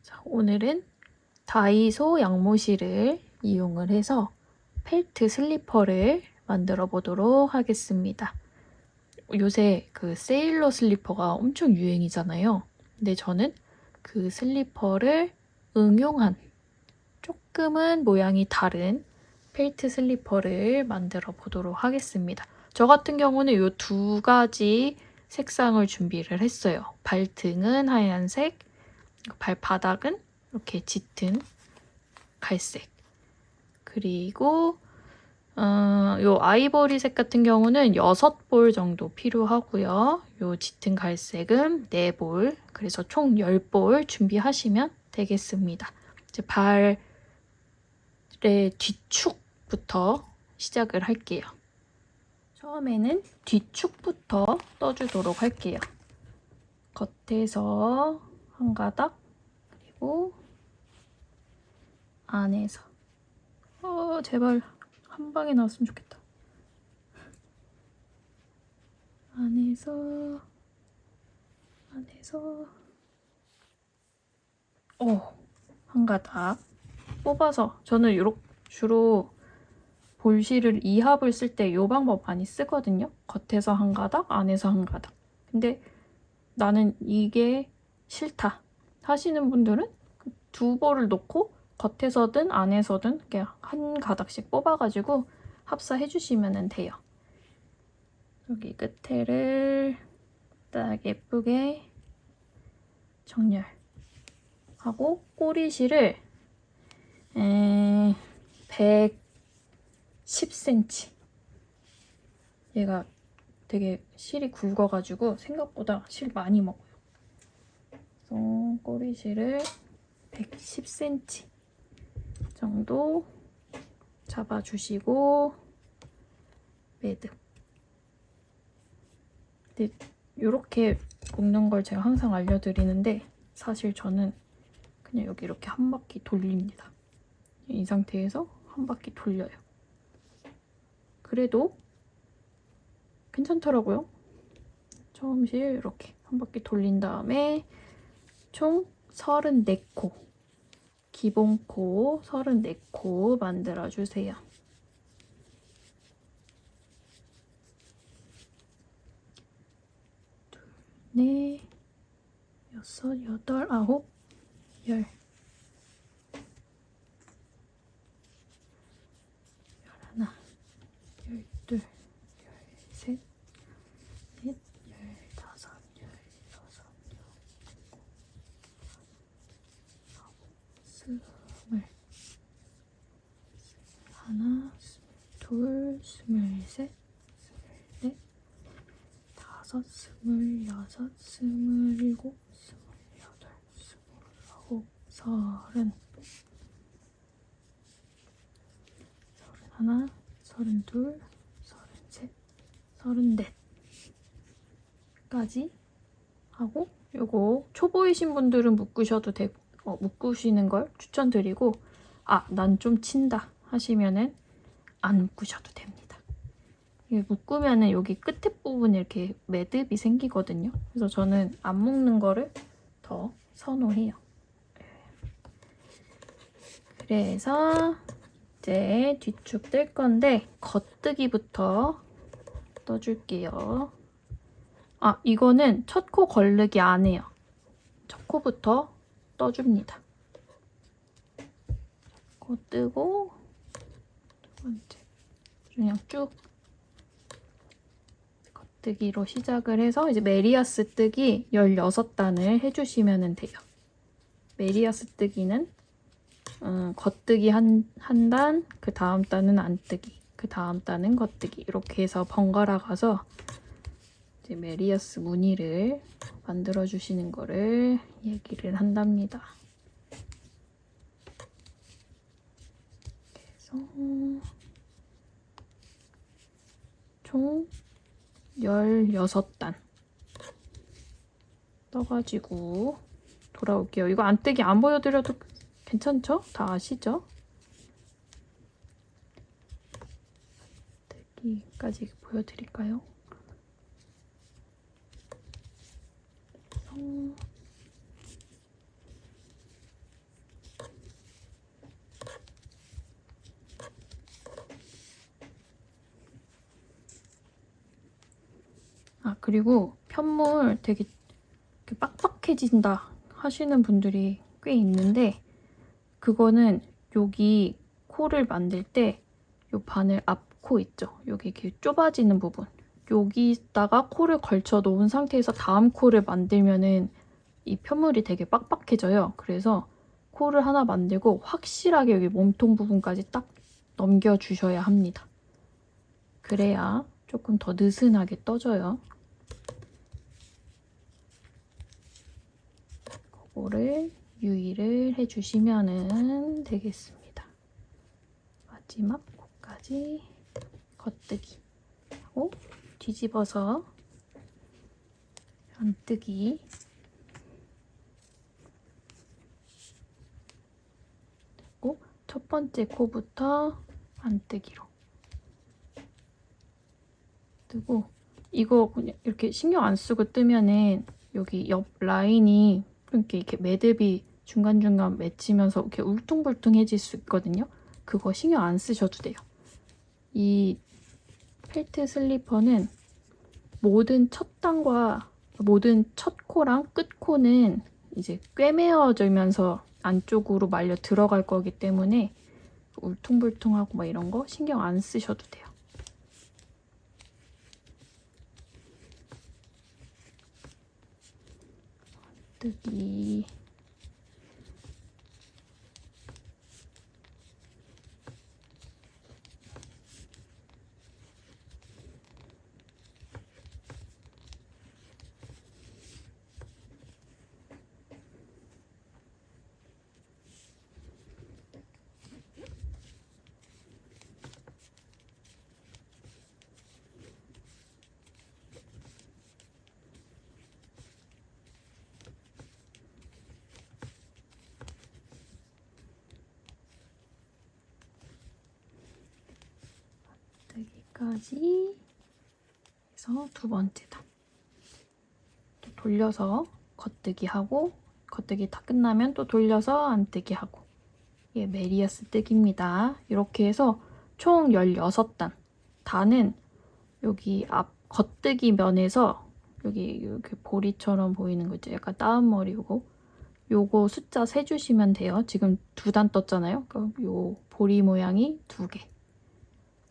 자, 오늘은 다이소 양모실을 이용을 해서 펠트 슬리퍼를 만들어 보도록 하겠습니다. 요새 그 세일러 슬리퍼가 엄청 유행이잖아요. 근데 저는 그 슬리퍼를 응용한 조금은 모양이 다른 펠트 슬리퍼를 만들어 보도록 하겠습니다. 저 같은 경우는 이 두 가지 색상을 준비를 했어요. 발등은 하얀색, 발바닥은 이렇게 짙은 갈색. 그리고 요 아이보리색 같은 경우는 6볼 정도 필요하고요. 요 짙은 갈색은 4볼, 그래서 총 10볼 준비하시면 되겠습니다. 이제 발의 뒤축부터 시작을 할게요. 처음에는 뒤축부터 떠주도록 할게요. 겉에서 한 가닥, 그리고 안에서. 제발 한 방에 나왔으면 좋겠다. 안에서 한 가닥 뽑아서, 저는 주로 볼실을 2합을 쓸 때 이 방법 많이 쓰거든요. 겉에서 한 가닥, 안에서 한 가닥. 근데 나는 이게 싫다 하시는 분들은 2볼을 놓고 겉에서든 안에서든 그냥 한 가닥씩 뽑아가지고 합사해주시면 돼요. 여기 끝에를 딱 예쁘게 정렬하고, 꼬리실을 110cm. 얘가 되게 실이 굵어가지고 생각보다 실 많이 먹어요. 그래서 꼬리실을 110cm 정도 잡아주시고 매듭. 근데 이렇게 묶는 걸 제가 항상 알려드리는데, 사실 저는 그냥 여기 이렇게 한 바퀴 돌립니다. 이 상태에서 한 바퀴 돌려요. 그래도 괜찮더라고요. 처음 실 이렇게 한 바퀴 돌린 다음에 총 34코, 기본 코 34코 만들어주세요. 넷, 여섯, 여덟, 아홉, 열. 열하나, 열둘, 열셋, 넷, 열다섯, 열여섯, 열일곱, 스물. 하나, 둘, 23, 24, 다섯, 26, 27, 28, 29, 30. 31, 32, 33, 34까지 하고, 요거 초보이신 분들은 묶으셔도 되고, 묶으시는 걸 추천드리고, 난 좀 친다 하시면은 안 묶으셔도 됩니다. 묶으면은 여기 끝에 부분에 이렇게 매듭이 생기거든요. 그래서 저는 안 묶는 거를 더 선호해요. 그래서 이제 뒤축 뜰 건데 겉뜨기부터 떠줄게요. 이거는 첫 코 걸르기 안 해요. 첫 코부터 떠줍니다. 코 뜨고 두 번째 그냥 쭉 겉뜨기로 시작을 해서 이제 메리아스 뜨기 16단을 해주시면 돼요. 메리아스 뜨기는 겉뜨기 한 단, 그 다음 단은 안뜨기, 그 다음 단은 겉뜨기, 이렇게 해서 번갈아 가서 이제 메리아스 무늬를 만들어 주시는 거를 얘기를 한답니다. 그래서 총 16단 떠가지고 돌아올게요. 이거 안뜨기 안 보여드려도 괜찮죠? 다 아시죠? 뜨기까지 보여드릴까요? 그리고 편물 되게 빡빡해진다 하시는 분들이 꽤 있는데 그거는 여기 코를 만들 때 이 바늘 앞코 있죠? 여기 이렇게 좁아지는 부분 여기다가 코를 걸쳐 놓은 상태에서 다음 코를 만들면은 이 편물이 되게 빡빡해져요. 그래서 코를 하나 만들고 확실하게 여기 몸통 부분까지 딱 넘겨주셔야 합니다. 그래야 조금 더 느슨하게 떠져요. 그거를 유의를 해주시면 되겠습니다. 마지막 코까지 겉뜨기 하고 뒤집어서 안뜨기 그리고 첫 번째 코부터 안뜨기로 뜨고 이거 그냥 이렇게 신경 안 쓰고 뜨면은 여기 옆 라인이 이렇게 매듭이 중간중간 맺히면서 이렇게 울퉁불퉁해질 수 있거든요. 그거 신경 안 쓰셔도 돼요. 이 펠트 슬리퍼는 모든 첫 단과 모든 첫 코랑 끝 코는 이제 꿰매어지면서 안쪽으로 말려 들어갈 거기 때문에 울퉁불퉁하고 막 이런 거 신경 안 쓰셔도 돼요. 뜨기 뜨기까지 해서 두 번째 단. 또 돌려서 겉뜨기 하고 겉뜨기 다 끝나면 또 돌려서 안뜨기 하고 이게 메리아스 뜨기입니다. 이렇게 해서 총 16단. 단은 여기 앞 겉뜨기 면에서 여기 이렇게 보리처럼 보이는 거 있죠? 약간 따은머리고 요거 숫자 세주시면 돼요. 지금 2단 떴잖아요. 그러니까 요 보리 모양이 2개.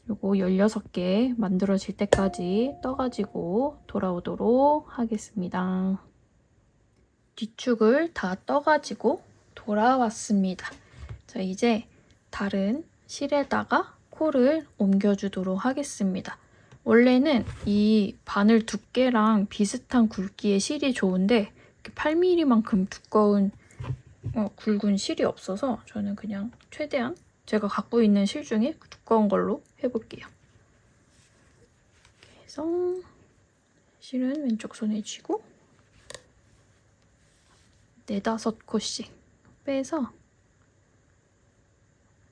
요거 16개 만들어질 때까지 떠가지고 돌아오도록 하겠습니다. 뒤축을 다 떠가지고 돌아왔습니다. 자, 이제 다른 실에다가 코를 옮겨주도록 하겠습니다. 원래는 이 바늘 두께랑 비슷한 굵기의 실이 좋은데 8mm만큼 두꺼운 굵은 실이 없어서 저는 그냥 최대한 제가 갖고 있는 실 중에 두꺼운 걸로 해볼게요. 이렇게 해서 실은 왼쪽 손에 쥐고 4-5코씩 빼서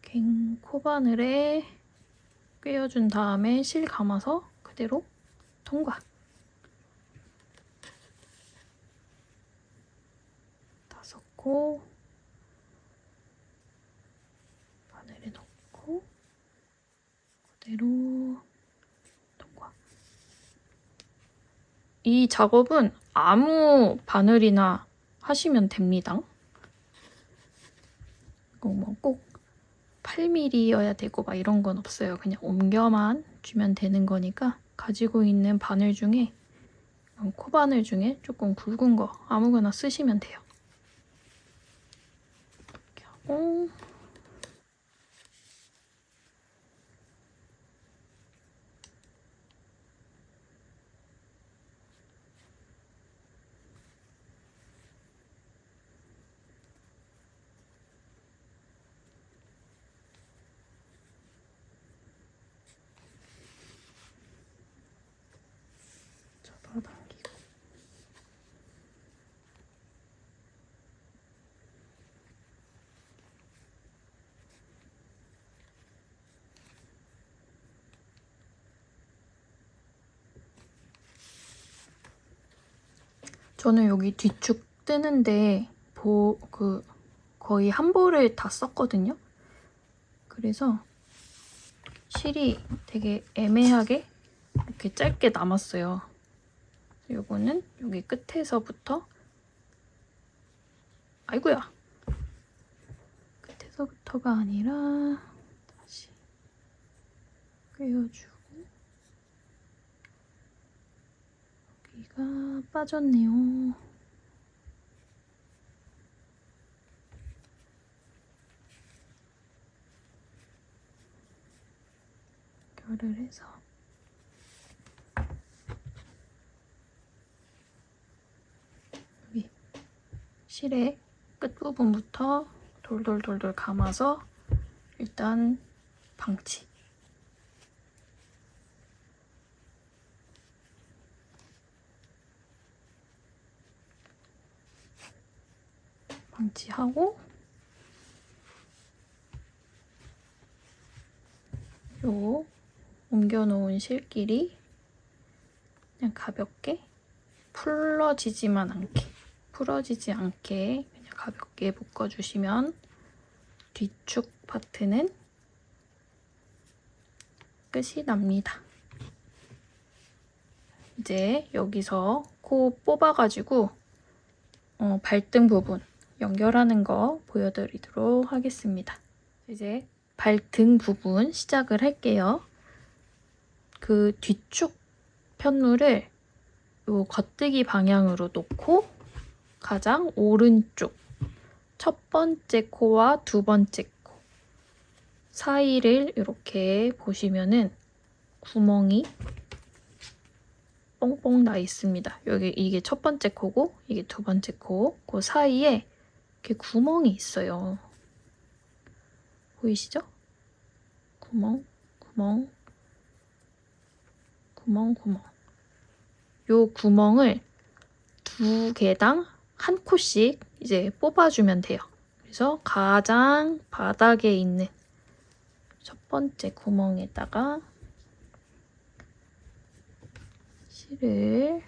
갱 코바늘에 꿰어준 다음에 실 감아서 그대로 통과. 5코 바늘에 넣고 그대로 통과. 이 작업은 아무 바늘이나 하시면 됩니다. 뭐 꼭 8mm여야 되고 막 이런 건 없어요. 그냥 옮겨만 주면 되는 거니까 가지고 있는 바늘 중에 코바늘 중에 조금 굵은 거 아무거나 쓰시면 돼요. 이렇게 하고 잡아당기고 저는 여기 뒤축 뜨는데 거의 한 볼을 다 썼거든요. 그래서 실이 되게 애매하게 이렇게 짧게 남았어요. 요거는 여기 끝에서부터 아이고야 끝에서부터가 아니라 다시 꿰어주고 여기가 빠졌네요. 결을 해서 여기 실의 끝부분부터 돌돌돌돌 감아서 일단 방치. 방치하고 요 옮겨놓은 실끼리 그냥 가볍게 풀어지지 않게 그냥 가볍게 묶어주시면 뒤축 파트는 끝이 납니다. 이제 여기서 코 뽑아가지고 발등 부분 연결하는 거 보여드리도록 하겠습니다. 이제 발등 부분 시작을 할게요. 그 뒤축 편물을 요 겉뜨기 방향으로 놓고 가장 오른쪽 첫 번째 코와 두 번째 코 사이를 이렇게 보시면은 구멍이 뽕뽕 나 있습니다. 여기 이게 첫 번째 코고 이게 두 번째 코, 그 사이에 이렇게 구멍이 있어요. 보이시죠? 구멍, 구멍, 구멍, 구멍. 요 구멍을 두 개당 한 코씩 이제 뽑아주면 돼요. 그래서 가장 바닥에 있는 첫 번째 구멍에다가 실을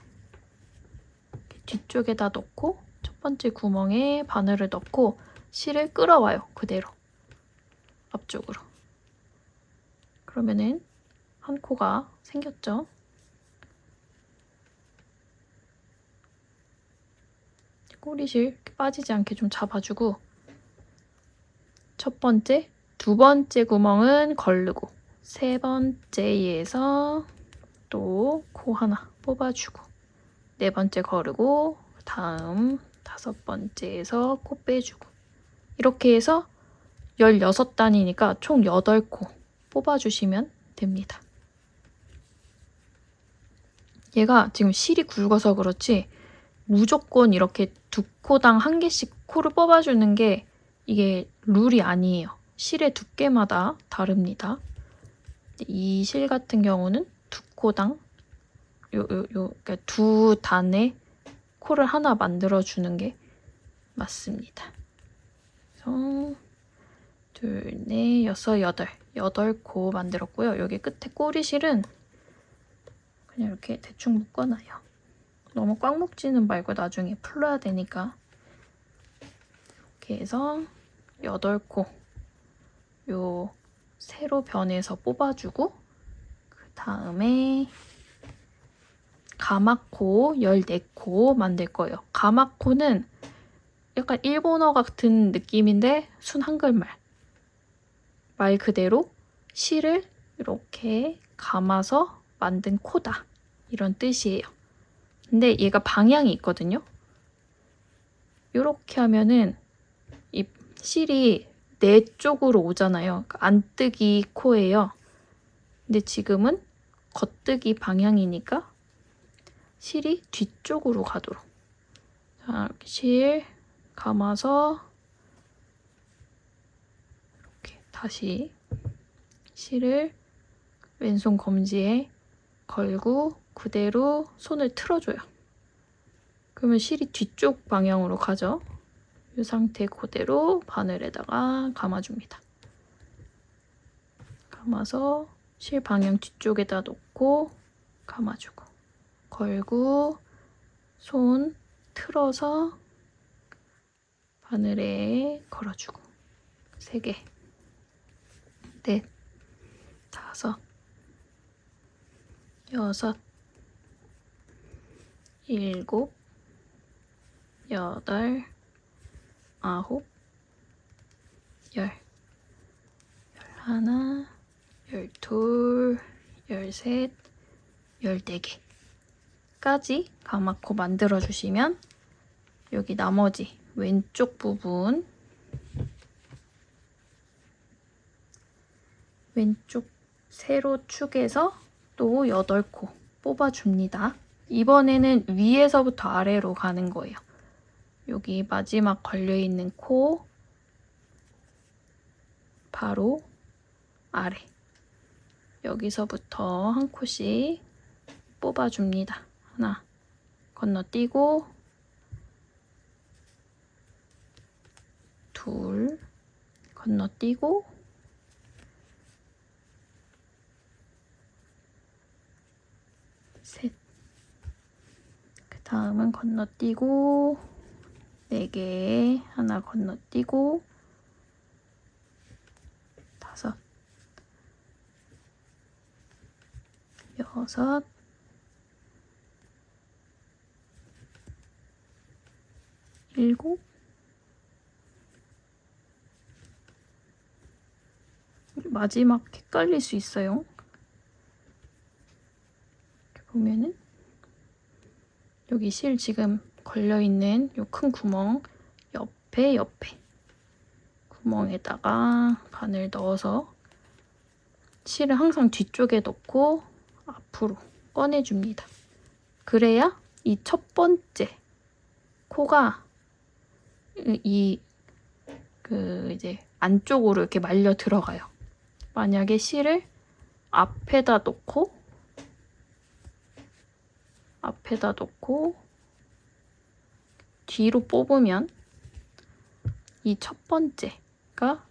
뒤쪽에다 넣고 첫 번째 구멍에 바늘을 넣고 실을 끌어와요. 그대로 앞쪽으로. 그러면은 한 코가 생겼죠. 꼬리실 이렇게 빠지지 않게 좀 잡아주고 첫 번째, 두 번째 구멍은 걸르고 세 번째에서 또 코 하나 뽑아주고 네 번째 거르고 다음 다섯 번째에서 코 빼주고 이렇게 해서 16단이니까 총 8코 뽑아주시면 됩니다. 얘가 지금 실이 굵어서 그렇지 무조건 이렇게 두 코당 한 개씩 코를 뽑아주는 게 이게 룰이 아니에요. 실의 두께마다 다릅니다. 이 실 같은 경우는 두 코당 그러니까 두 단에 코를 하나 만들어주는 게 맞습니다. 그래서 둘, 넷, 여섯, 여덟 코 만들었고요. 여기 끝에 꼬리실은 그냥 이렇게 대충 묶어놔요. 너무 꽉 묶지는 말고 나중에 풀러야 되니까 이렇게 해서 8코 요 세로 변해서 뽑아주고 그 다음에 가마코 14코 만들 거예요. 가마코는 약간 일본어 같은 느낌인데 순 한글말 말 그대로 실을 이렇게 감아서 만든 코다 이런 뜻이에요. 근데 얘가 방향이 있거든요. 이렇게 하면은 이 실이 내 쪽으로 오잖아요. 안뜨기 코예요. 근데 지금은 겉뜨기 방향이니까 실이 뒤쪽으로 가도록. 자, 이렇게 실 감아서 이렇게 다시 실을 왼손 검지에 걸고 그대로 손을 틀어줘요. 그러면 실이 뒤쪽 방향으로 가죠. 이 상태 그대로 바늘에다가 감아줍니다. 감아서 실 방향 뒤쪽에다 놓고 감아주고 걸고 손 틀어서 바늘에 걸어주고 3개, 넷, 다섯, 여섯, 일곱, 여덟, 아홉, 열. 열하나, 열둘, 열셋, 14개까지 가마코 만들어주시면 여기 나머지 왼쪽 부분 왼쪽 세로 축에서 또 8코 뽑아줍니다. 이번에는 위에서부터 아래로 가는 거예요. 여기 마지막 걸려있는 코 바로 아래 여기서부터 한 코씩 뽑아줍니다. 하나 건너뛰고 둘 건너뛰고 셋 그 다음은 건너뛰고 4개 하나 건너뛰고 5 6 7 마지막 헷갈릴 수 있어요. 이렇게 보면은 여기 실 지금 걸려있는 요 큰 구멍 옆에 구멍에다가 바늘 넣어서 실을 항상 뒤쪽에 넣고 앞으로 꺼내줍니다. 그래야 이 첫 번째 코가 이제 안쪽으로 이렇게 말려 들어가요. 만약에 실을 앞에다 놓고 뒤로 뽑으면 이 첫 번째가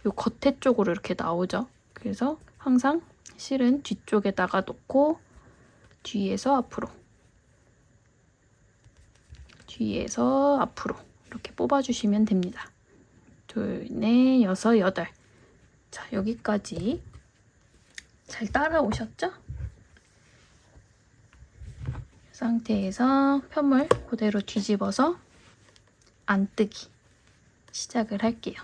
요 겉에 쪽으로 이렇게 나오죠. 그래서 항상 실은 뒤쪽에다가 놓고 뒤에서 앞으로 이렇게 뽑아주시면 됩니다. 둘, 넷, 여섯, 여덟. 자, 여기까지 잘 따라오셨죠? 이 상태에서 편물 그대로 뒤집어서 안뜨기 시작을 할게요.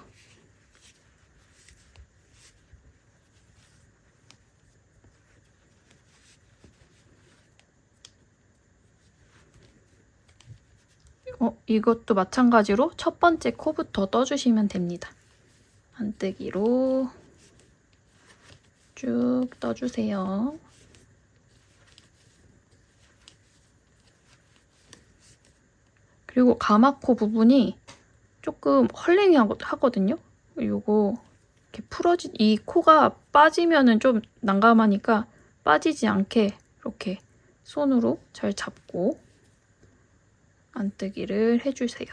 이것도 마찬가지로 첫 번째 코부터 떠주시면 됩니다. 안뜨기로 쭉 떠주세요. 그리고 가마코 부분이 조금 헐랭이 하거든요. 요거 이렇게 이 코가 빠지면은 좀 난감하니까 빠지지 않게 이렇게 손으로 잘 잡고 안뜨기를 해주세요.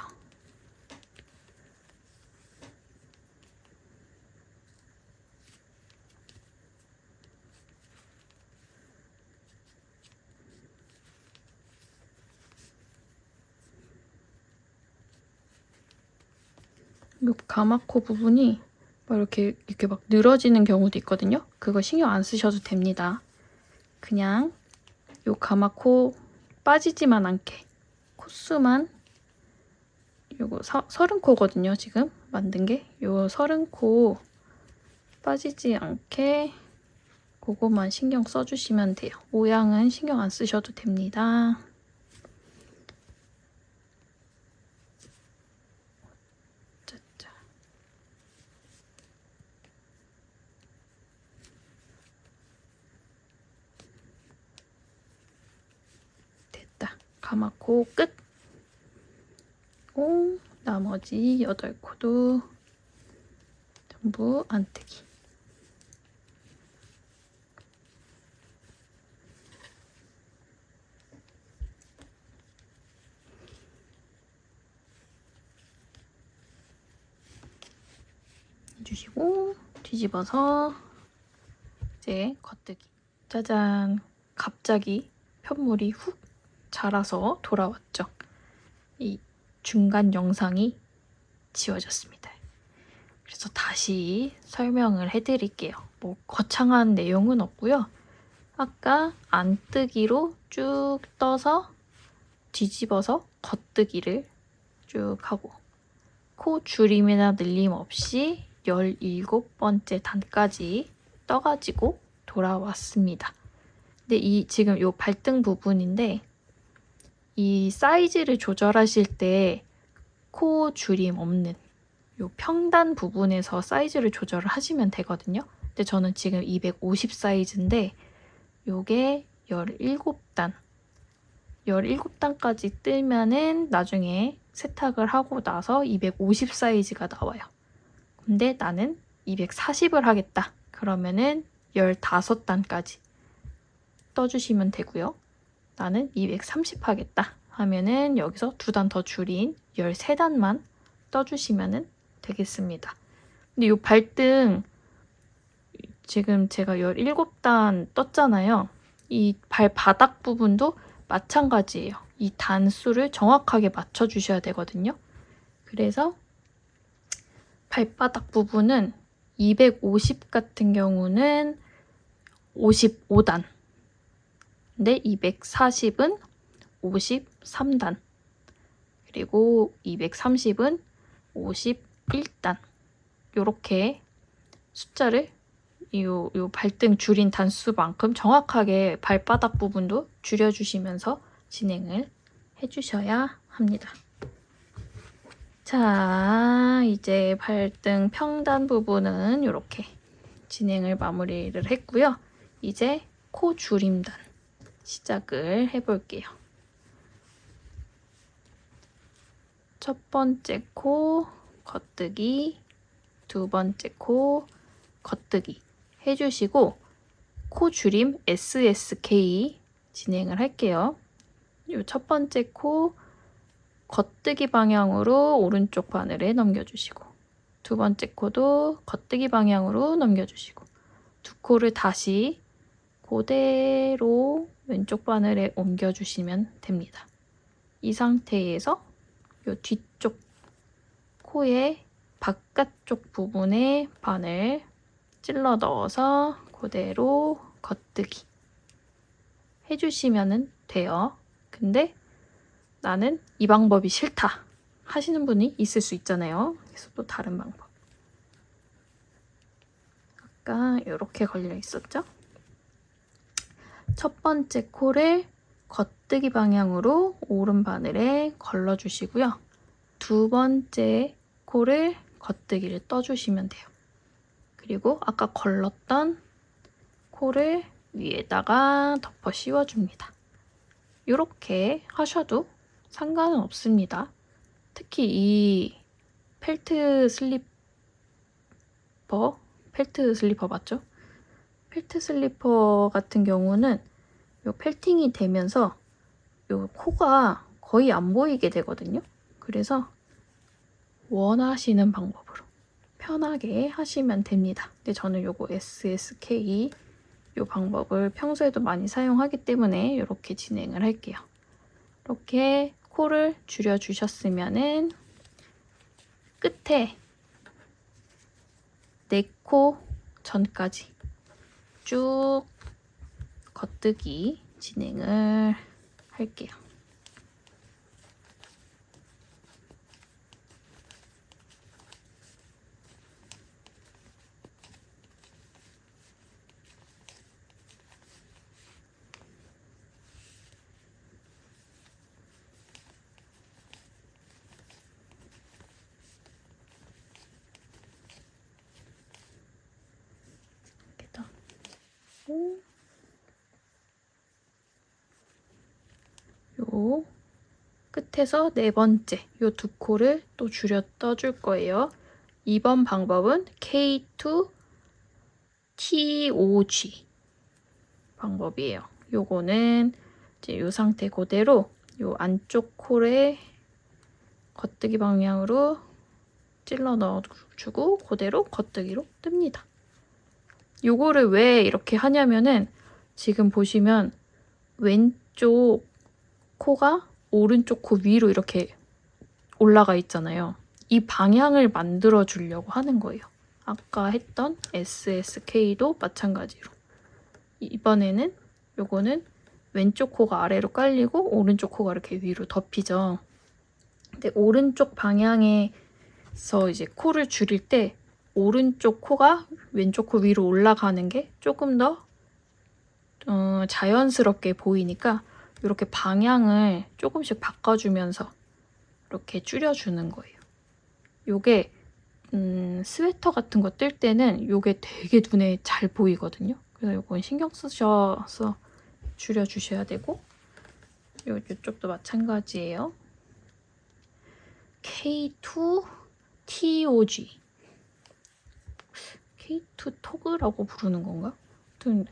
이 가마코 부분이 막 이렇게 막 늘어지는 경우도 있거든요. 그거 신경 안 쓰셔도 됩니다. 그냥 이 가마코 빠지지만 않게 코수만 요거 30코거든요. 지금 만든 게 요 30코 빠지지 않게 그거만 신경 써주시면 돼요. 모양은 신경 안 쓰셔도 됩니다. 짜짜. 됐다. 가마코 끝. 나머지 8코도 전부 안뜨기. 해주시고 뒤집어서 이제 겉뜨기. 짜잔! 갑자기 편물이 훅 자라서 돌아왔죠. 이 중간 영상이 지워졌습니다. 그래서 다시 설명을 해드릴게요. 뭐 거창한 내용은 없고요. 아까 안뜨기로 쭉 떠서 뒤집어서 겉뜨기를 쭉 하고 코 줄임이나 늘림 없이 17번째 단까지 떠가지고 돌아왔습니다. 근데 지금 요 발등 부분인데 이 사이즈를 조절하실 때 코 줄임 없는 요 평단 부분에서 사이즈를 조절을 하시면 되거든요. 근데 저는 지금 250 사이즈인데 요게 17단 17단까지 뜨면은 나중에 세탁을 하고 나서 250 사이즈가 나와요. 근데 나는 240을 하겠다. 그러면은 15단까지 떠주시면 되고요. 나는 230 하겠다 하면은 여기서 2단 더 줄인 13단만 떠주시면 되겠습니다. 근데 이 발등 지금 제가 17단 떴잖아요. 이 발바닥 부분도 마찬가지예요. 이 단수를 정확하게 맞춰주셔야 되거든요. 그래서 발바닥 부분은 250 같은 경우는 55단 근데 240은 53단 그리고 230은 51단 요렇게 숫자를 요 발등 줄인 단수만큼 정확하게 발바닥 부분도 줄여주시면서 진행을 해주셔야 합니다. 자, 이제 발등 평단 부분은 이렇게 진행을 마무리를 했고요. 이제 코 줄임단 시작을 해볼게요. 첫 번째 코 겉뜨기, 두 번째 코 겉뜨기 해주시고 코 줄임 SSK 진행을 할게요. 이 첫 번째 코 겉뜨기 방향으로 오른쪽 바늘에 넘겨주시고 두 번째 코도 겉뜨기 방향으로 넘겨주시고 두 코를 다시 그대로 왼쪽 바늘에 옮겨주시면 됩니다. 이 상태에서 이 뒤쪽 코의 바깥쪽 부분에 바늘 찔러 넣어서 그대로 겉뜨기 해주시면 돼요. 근데 나는 이 방법이 싫다 하시는 분이 있을 수 있잖아요. 그래서 또 다른 방법. 아까 이렇게 걸려 있었죠? 첫 번째 코를 겉뜨기 방향으로 오른 바늘에 걸러주시고요. 두 번째 코를 겉뜨기를 떠주시면 돼요. 그리고 아까 걸렀던 코를 위에다가 덮어 씌워줍니다. 이렇게 하셔도 상관은 없습니다. 특히 이 펠트 슬리퍼 맞죠? 펠트 슬리퍼 같은 경우는 요 펠팅이 되면서 요 코가 거의 안 보이게 되거든요. 그래서 원하시는 방법으로 편하게 하시면 됩니다. 근데 저는 요거 SSK 요 방법을 평소에도 많이 사용하기 때문에 이렇게 진행을 할게요. 이렇게 코를 줄여주셨으면은 끝에 4코 전까지 쭉 겉뜨기 진행을 할게요. 요 끝에서 4번째 요 2코를 또 줄여 떠줄 거예요. 이번 방법은 K2TOG 방법이에요. 요거는 이제 요 상태 그대로 요 안쪽 콜에 겉뜨기 방향으로 찔러 넣어주고 그대로 겉뜨기로 뜹니다. 요거를 왜 이렇게 하냐면은 지금 보시면 왼쪽 코가 오른쪽 코 위로 이렇게 올라가 있잖아요. 이 방향을 만들어 주려고 하는 거예요. 아까 했던 SSK도 마찬가지로. 이번에는 요거는 왼쪽 코가 아래로 깔리고 오른쪽 코가 이렇게 위로 덮이죠. 근데 오른쪽 방향에서 이제 코를 줄일 때 오른쪽 코가 왼쪽 코 위로 올라가는 게 조금 더 자연스럽게 보이니까 이렇게 방향을 조금씩 바꿔주면서 이렇게 줄여주는 거예요. 요게 스웨터 같은 거 뜰 때는 요게 되게 눈에 잘 보이거든요. 그래서 요건 신경 쓰셔서 줄여주셔야 되고 요쪽도 마찬가지예요. K2 TOG K2 토그라고 부르는 건가? 아무튼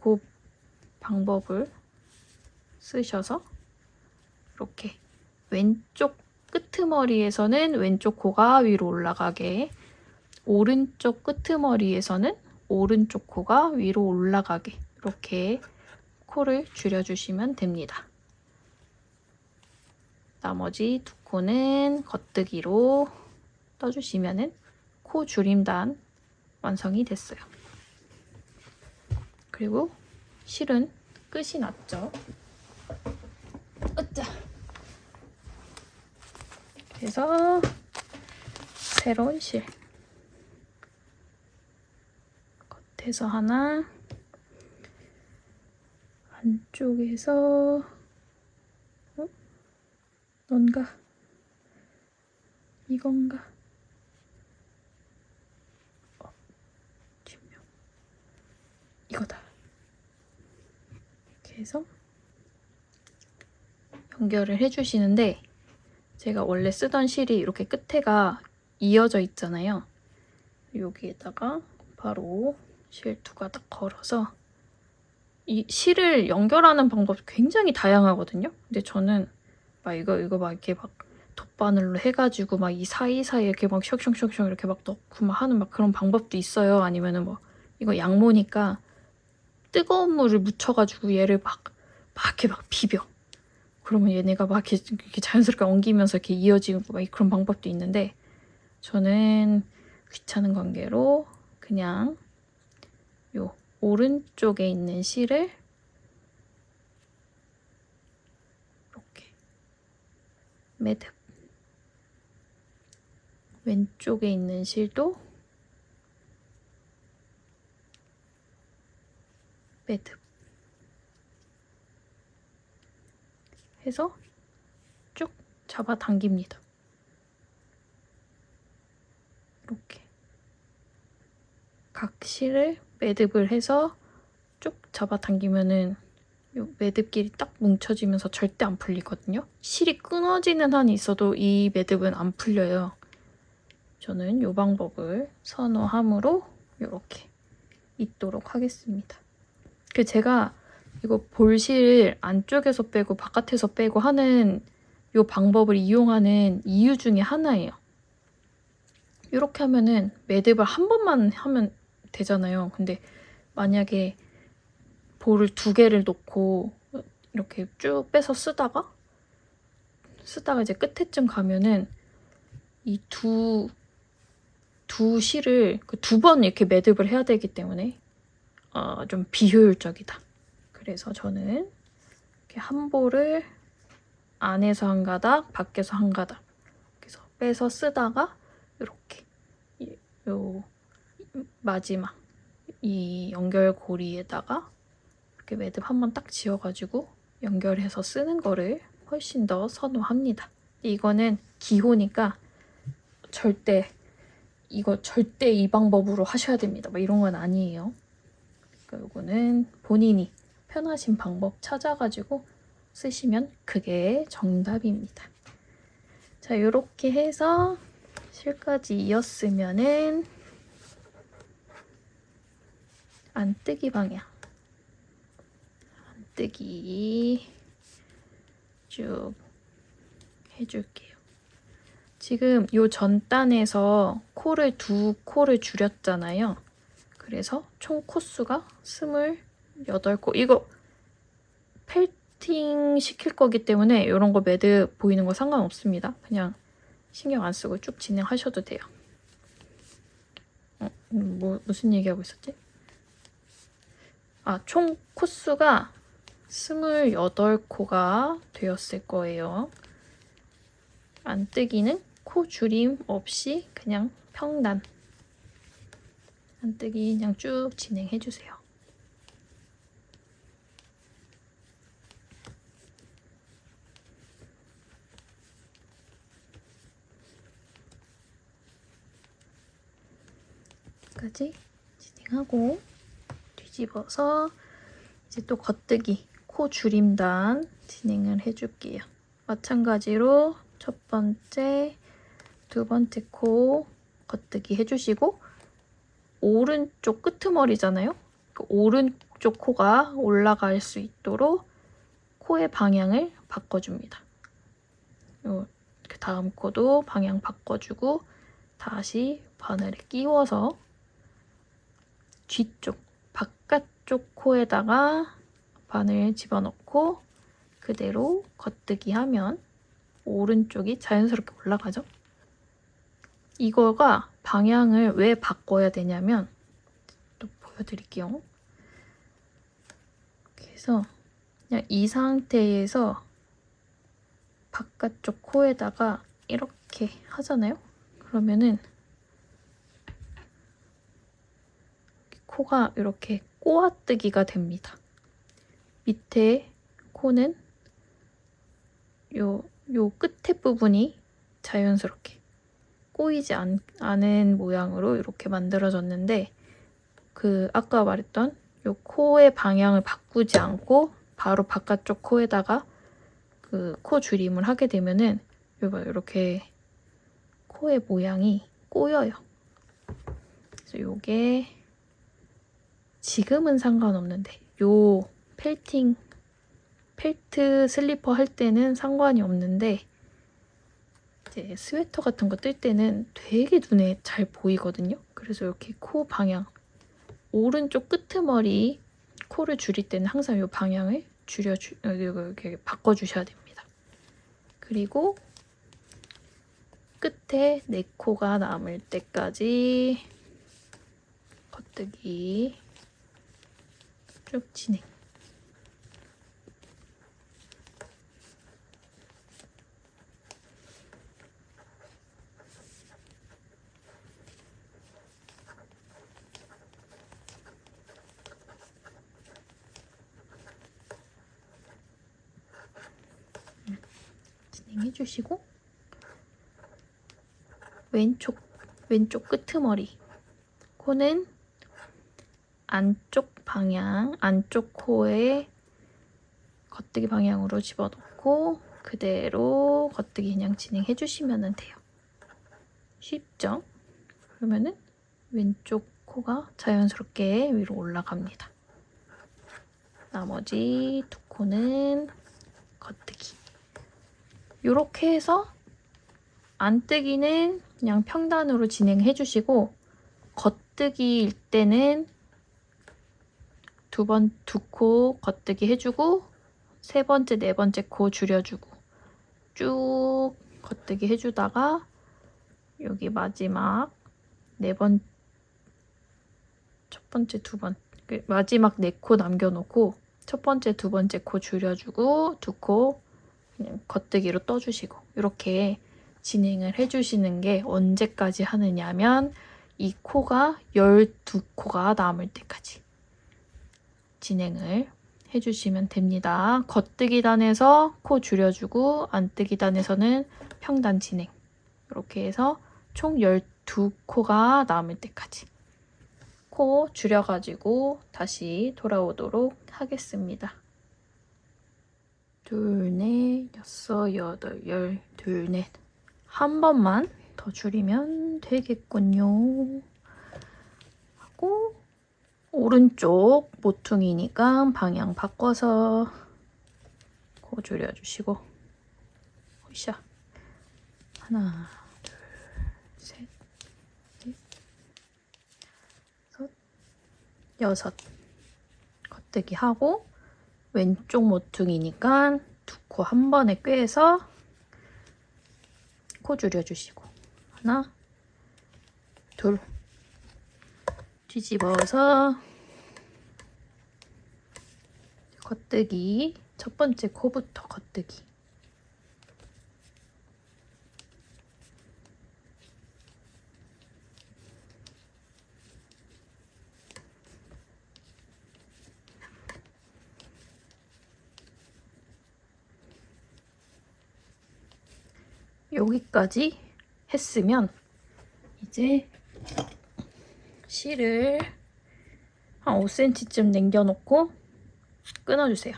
그 방법을 쓰셔서 이렇게 왼쪽 끄트머리에서는 왼쪽 코가 위로 올라가게, 오른쪽 끄트머리에서는 오른쪽 코가 위로 올라가게 이렇게 코를 줄여주시면 됩니다. 나머지 두 코는 겉뜨기로 떠주시면은 코 줄임단 완성이 됐어요. 그리고 실은 끝이 났죠. 으짜. 그래서 새로운 실 겉에서 하나, 안쪽에서 넌가? 이건가? 뒷면 이거다. 이렇게 해서 연결을 해주시는데 제가 원래 쓰던 실이 이렇게 끝에가 이어져 있잖아요. 여기에다가 바로 실 두 가닥 걸어서 이 실을 연결하는 방법이 굉장히 다양하거든요. 근데 저는 막 이거 막 이렇게 막 돗바늘로 해가지고 막 이 사이사이에 이렇게 막 슉슉슉슉 이렇게 막 넣고 막 하는 막 그런 방법도 있어요. 아니면은 뭐 이거 양모니까 뜨거운 물을 묻혀가지고 얘를 막 이렇게 막 비벼. 그러면 얘네가 막 이렇게 자연스럽게 엉기면서 이렇게 이어지고 막 그런 방법도 있는데 저는 귀찮은 관계로 그냥 요 오른쪽에 있는 실을 이렇게 매듭, 왼쪽에 있는 실도 매듭 해서 쭉 잡아당깁니다. 이렇게 각 실을 매듭을 해서 쭉 잡아당기면은 요 매듭끼리 딱 뭉쳐지면서 절대 안 풀리거든요. 실이 끊어지는 한이 있어도 이 매듭은 안 풀려요. 저는 이 방법을 선호함으로 이렇게 있도록 하겠습니다. 그 제가 이거 볼실 안쪽에서 빼고 바깥에서 빼고 하는 이 방법을 이용하는 이유 중에 하나예요. 이렇게 하면은 매듭을 한 번만 하면 되잖아요. 근데 만약에 볼을 두 개를 놓고 이렇게 쭉 빼서 쓰다가 이제 끝에쯤 가면은 이 두 실을 두 번 이렇게 매듭을 해야 되기 때문에 좀 비효율적이다. 그래서 저는 이렇게 한 볼을 안에서 한 가닥, 밖에서 한 가닥 그래서 빼서 쓰다가 이렇게 요 마지막 이 연결고리에다가 이렇게 매듭 한번 딱 지어가지고 연결해서 쓰는 거를 훨씬 더 선호합니다. 이거는 기호니까 절대 이 방법으로 하셔야 됩니다. 뭐 이런 건 아니에요. 그러니까 이거는 본인이 편하신 방법 찾아가지고 쓰시면 그게 정답입니다. 자, 이렇게 해서 실까지 이었으면은 안뜨기 방향. 안뜨기 쭉 해줄게요. 지금 요 전단에서 두 코를 줄였잖아요. 그래서 총 코수가 28코. 이거 펠팅 시킬 거기 때문에 이런 거 매듭 보이는 거 상관없습니다. 그냥 신경 안 쓰고 쭉 진행하셔도 돼요. 무슨 얘기하고 있었지? 총 코수가 28코가 되었을 거예요. 안뜨기는 코 줄임 없이 그냥 평단. 안뜨기 그냥 쭉 진행해주세요. 까지 진행하고 뒤집어서 이제 또 겉뜨기 코 줄임단 진행을 해줄게요. 마찬가지로 첫 번째, 두 번째 코 겉뜨기 해주시고 오른쪽 끄트머리잖아요. 그 오른쪽 코가 올라갈 수 있도록 코의 방향을 바꿔줍니다. 그 다음 코도 방향 바꿔주고 다시 바늘을 끼워서 뒤쪽, 바깥쪽 코에다가 바늘 집어넣고 그대로 겉뜨기 하면 오른쪽이 자연스럽게 올라가죠. 이거가 방향을 왜 바꿔야 되냐면 또 보여드릴게요. 그래서 그냥 이 상태에서 바깥쪽 코에다가 이렇게 하잖아요. 그러면은 코가 이렇게 꼬아뜨기가 됩니다. 밑에 코는 요 끝에 부분이 자연스럽게 꼬이지 않은 모양으로 이렇게 만들어졌는데 그 아까 말했던 요 코의 방향을 바꾸지 않고 바로 바깥쪽 코에다가 그 코 줄임을 하게 되면은 이렇게 코의 모양이 꼬여요. 그래서 요게 지금은 상관없는데 요 펠트 슬리퍼 할 때는 상관이 없는데 이제 스웨터 같은 거 뜰 때는 되게 눈에 잘 보이거든요. 그래서 이렇게 코 방향 오른쪽 끄트머리 코를 줄일 때는 항상 이 방향을 이렇게 바꿔주셔야 됩니다. 그리고 끝에 네 코가 남을 때까지 겉뜨기 쭉 진행. 진행해주시고 왼쪽 끄트머리 코는 안쪽 방향, 안쪽 코에 겉뜨기 방향으로 집어넣고 그대로 겉뜨기 그냥 진행해주시면 돼요. 쉽죠? 그러면은 왼쪽 코가 자연스럽게 위로 올라갑니다. 나머지 두 코는 겉뜨기. 이렇게 해서 안뜨기는 그냥 평단으로 진행해주시고 겉뜨기일 때는 두 코 겉뜨기 해주고 세 번째, 네 번째 코 줄여주고 쭉 겉뜨기 해주다가 여기 마지막 첫 번째, 마지막 네 코 남겨놓고 첫 번째, 두 번째 코 줄여주고 두 코 그냥 겉뜨기로 떠주시고 이렇게 진행을 해주시는 게 언제까지 하느냐면 이 코가 12코가 남을 때까지 진행을 해주시면 됩니다. 겉뜨기 단에서 코 줄여주고 안뜨기 단에서는 평단 진행 이렇게 해서 총 12코가 남을 때까지 코 줄여가지고 다시 돌아오도록 하겠습니다. 둘, 넷, 여섯, 여덟, 열, 둘, 넷. 한 번만 더 줄이면 되겠군요. 하고 오른쪽 모퉁이니까 방향 바꿔서 코 줄여주시고 으쌰. 하나, 둘, 셋, 넷, 다섯, 여섯. 겉뜨기 하고 왼쪽 모퉁이니까 두 코 한 번에 꿰서 코 줄여주시고 하나, 둘 뒤집어서 겉뜨기. 첫 번째 코부터 겉뜨기. 여기까지 했으면 이제 실을 한 5cm쯤 남겨놓고 끊어주세요.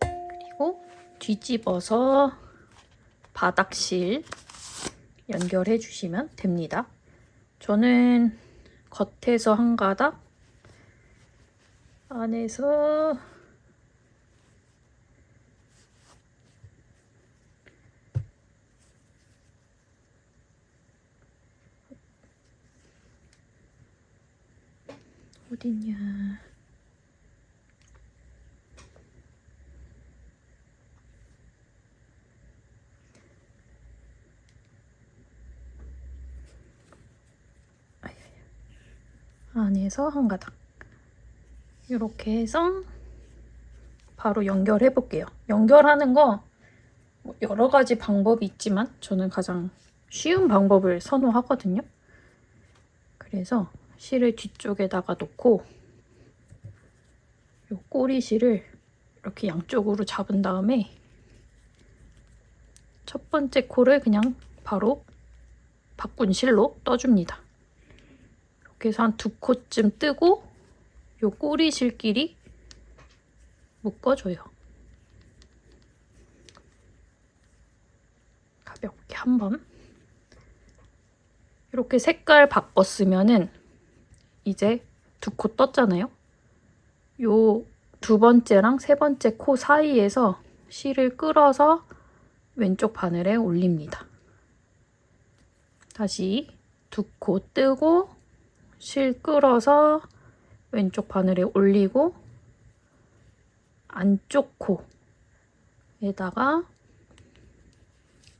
그리고 뒤집어서 바닥실 연결해 주시면 됩니다. 저는 겉에서 한 가닥, 안에서 어딨냐? 안에서 한 가닥. 이렇게 해서 바로 연결해 볼게요. 연결하는 거 여러 가지 방법이 있지만 저는 가장 쉬운 방법을 선호하거든요. 그래서 실을 뒤쪽에다가 놓고 요 꼬리실을 이렇게 양쪽으로 잡은 다음에 첫 번째 코를 그냥 바로 바꾼 실로 떠줍니다. 이렇게 해서 한 2코쯤 뜨고 요 꼬리실끼리 묶어줘요. 가볍게 한번. 이렇게 색깔 바꿨으면은 이제 2코 떴잖아요. 요 2번째랑 3번째 코 사이에서 실을 끌어서 왼쪽 바늘에 올립니다. 다시 2코 뜨고 실 끌어서 왼쪽 바늘에 올리고 안쪽 코에다가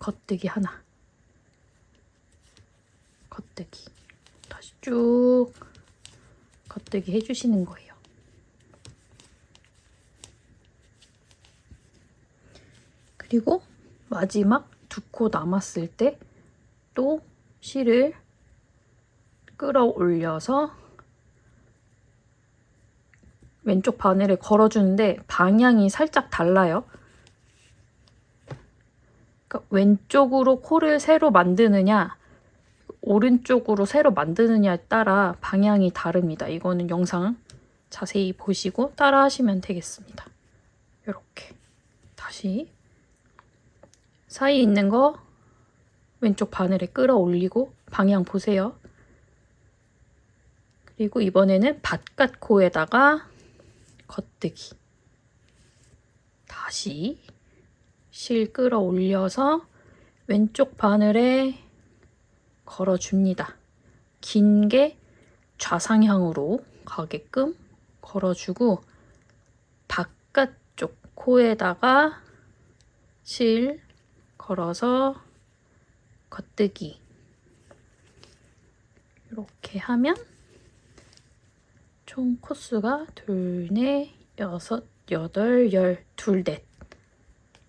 겉뜨기 하나. 겉뜨기. 다시 쭉 겉뜨기 해주시는 거예요. 그리고 마지막 2코 남았을 때 또 실을 끌어올려서 왼쪽 바늘에 걸어주는데 방향이 살짝 달라요. 그러니까 왼쪽으로 코를 새로 만드느냐 오른쪽으로 새로 만드느냐에 따라 방향이 다릅니다. 이거는 영상 자세히 보시고 따라 하시면 되겠습니다. 이렇게 다시 사이에 있는 거 왼쪽 바늘에 끌어올리고 방향 보세요. 그리고 이번에는 바깥 코에다가 겉뜨기. 다시 실 끌어올려서 왼쪽 바늘에 걸어줍니다. 긴 게 좌상향으로 가게끔 걸어주고 바깥쪽 코에다가 실 걸어서 겉뜨기. 이렇게 하면 총 코수가 2, 4, 6, 8, 10, 2, 넷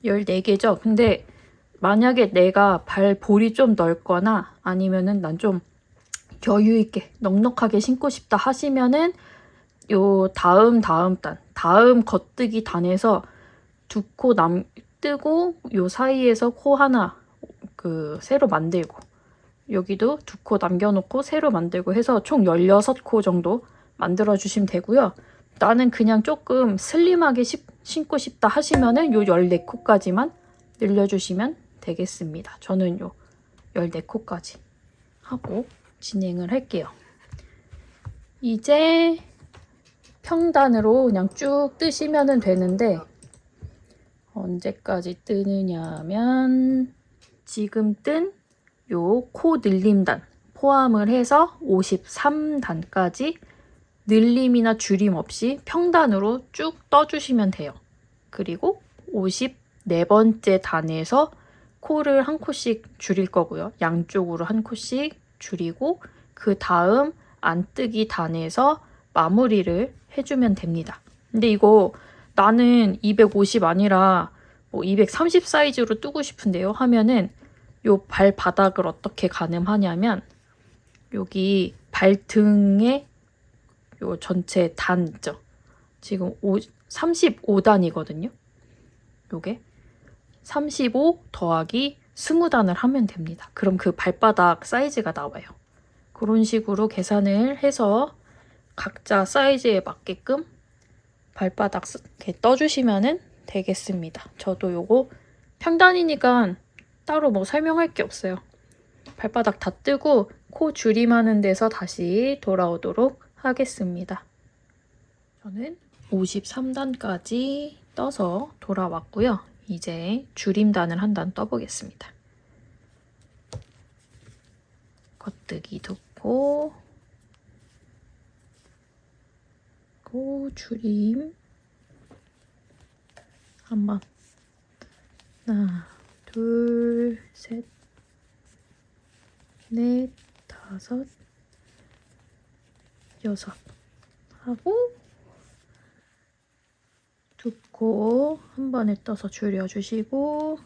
14개죠. 근데 만약에 내가 발볼이 좀 넓거나 아니면은 난 좀 여유 있게 넉넉하게 신고 싶다 하시면은 요 다음 겉뜨기 단에서 2코 뜨고 요 사이에서 코 하나 새로 만들고 여기도 2코 남겨놓고 새로 만들고 해서 총 16코 정도 만들어 주시면 되고요. 나는 그냥 조금 슬림하게 신고 싶다 하시면은 요 14코까지만 늘려주시면 되겠습니다. 저는 요 14코까지 하고 진행을 할게요. 이제 평단으로 그냥 쭉 뜨시면 되는데 언제까지 뜨느냐면 지금 뜬 요 코 늘림단 포함을 해서 53단까지 늘림이나 줄임 없이 평단으로 쭉 떠주시면 돼요. 그리고 54번째 단에서 코를 한 코씩 줄일 거고요. 양쪽으로 한 코씩 줄이고 그 다음 안뜨기 단에서 마무리를 해주면 됩니다. 근데 이거 나는 250 아니라 뭐 230 사이즈로 뜨고 싶은데요 하면은 요 발바닥을 어떻게 가늠하냐면 여기 발등에 요 전체 단 있죠? 지금 35단이거든요. 요게 35 더하기 20단을 하면 됩니다. 그럼 그 발바닥 사이즈가 나와요. 그런 식으로 계산을 해서 각자 사이즈에 맞게끔 발바닥 이렇게 떠주시면 되겠습니다. 저도 요거 평단이니까 따로 뭐 설명할 게 없어요. 발바닥 다 뜨고 코 줄임하는 데서 다시 돌아오도록 하겠습니다. 저는 53단까지 떠서 돌아왔고요. 이제 줄임단을 한 단 떠보겠습니다. 겉뜨기 덮고 줄임 한번 하나 둘 셋 넷 다섯 여섯 하고 두 코 한 번에 떠서 줄여주시고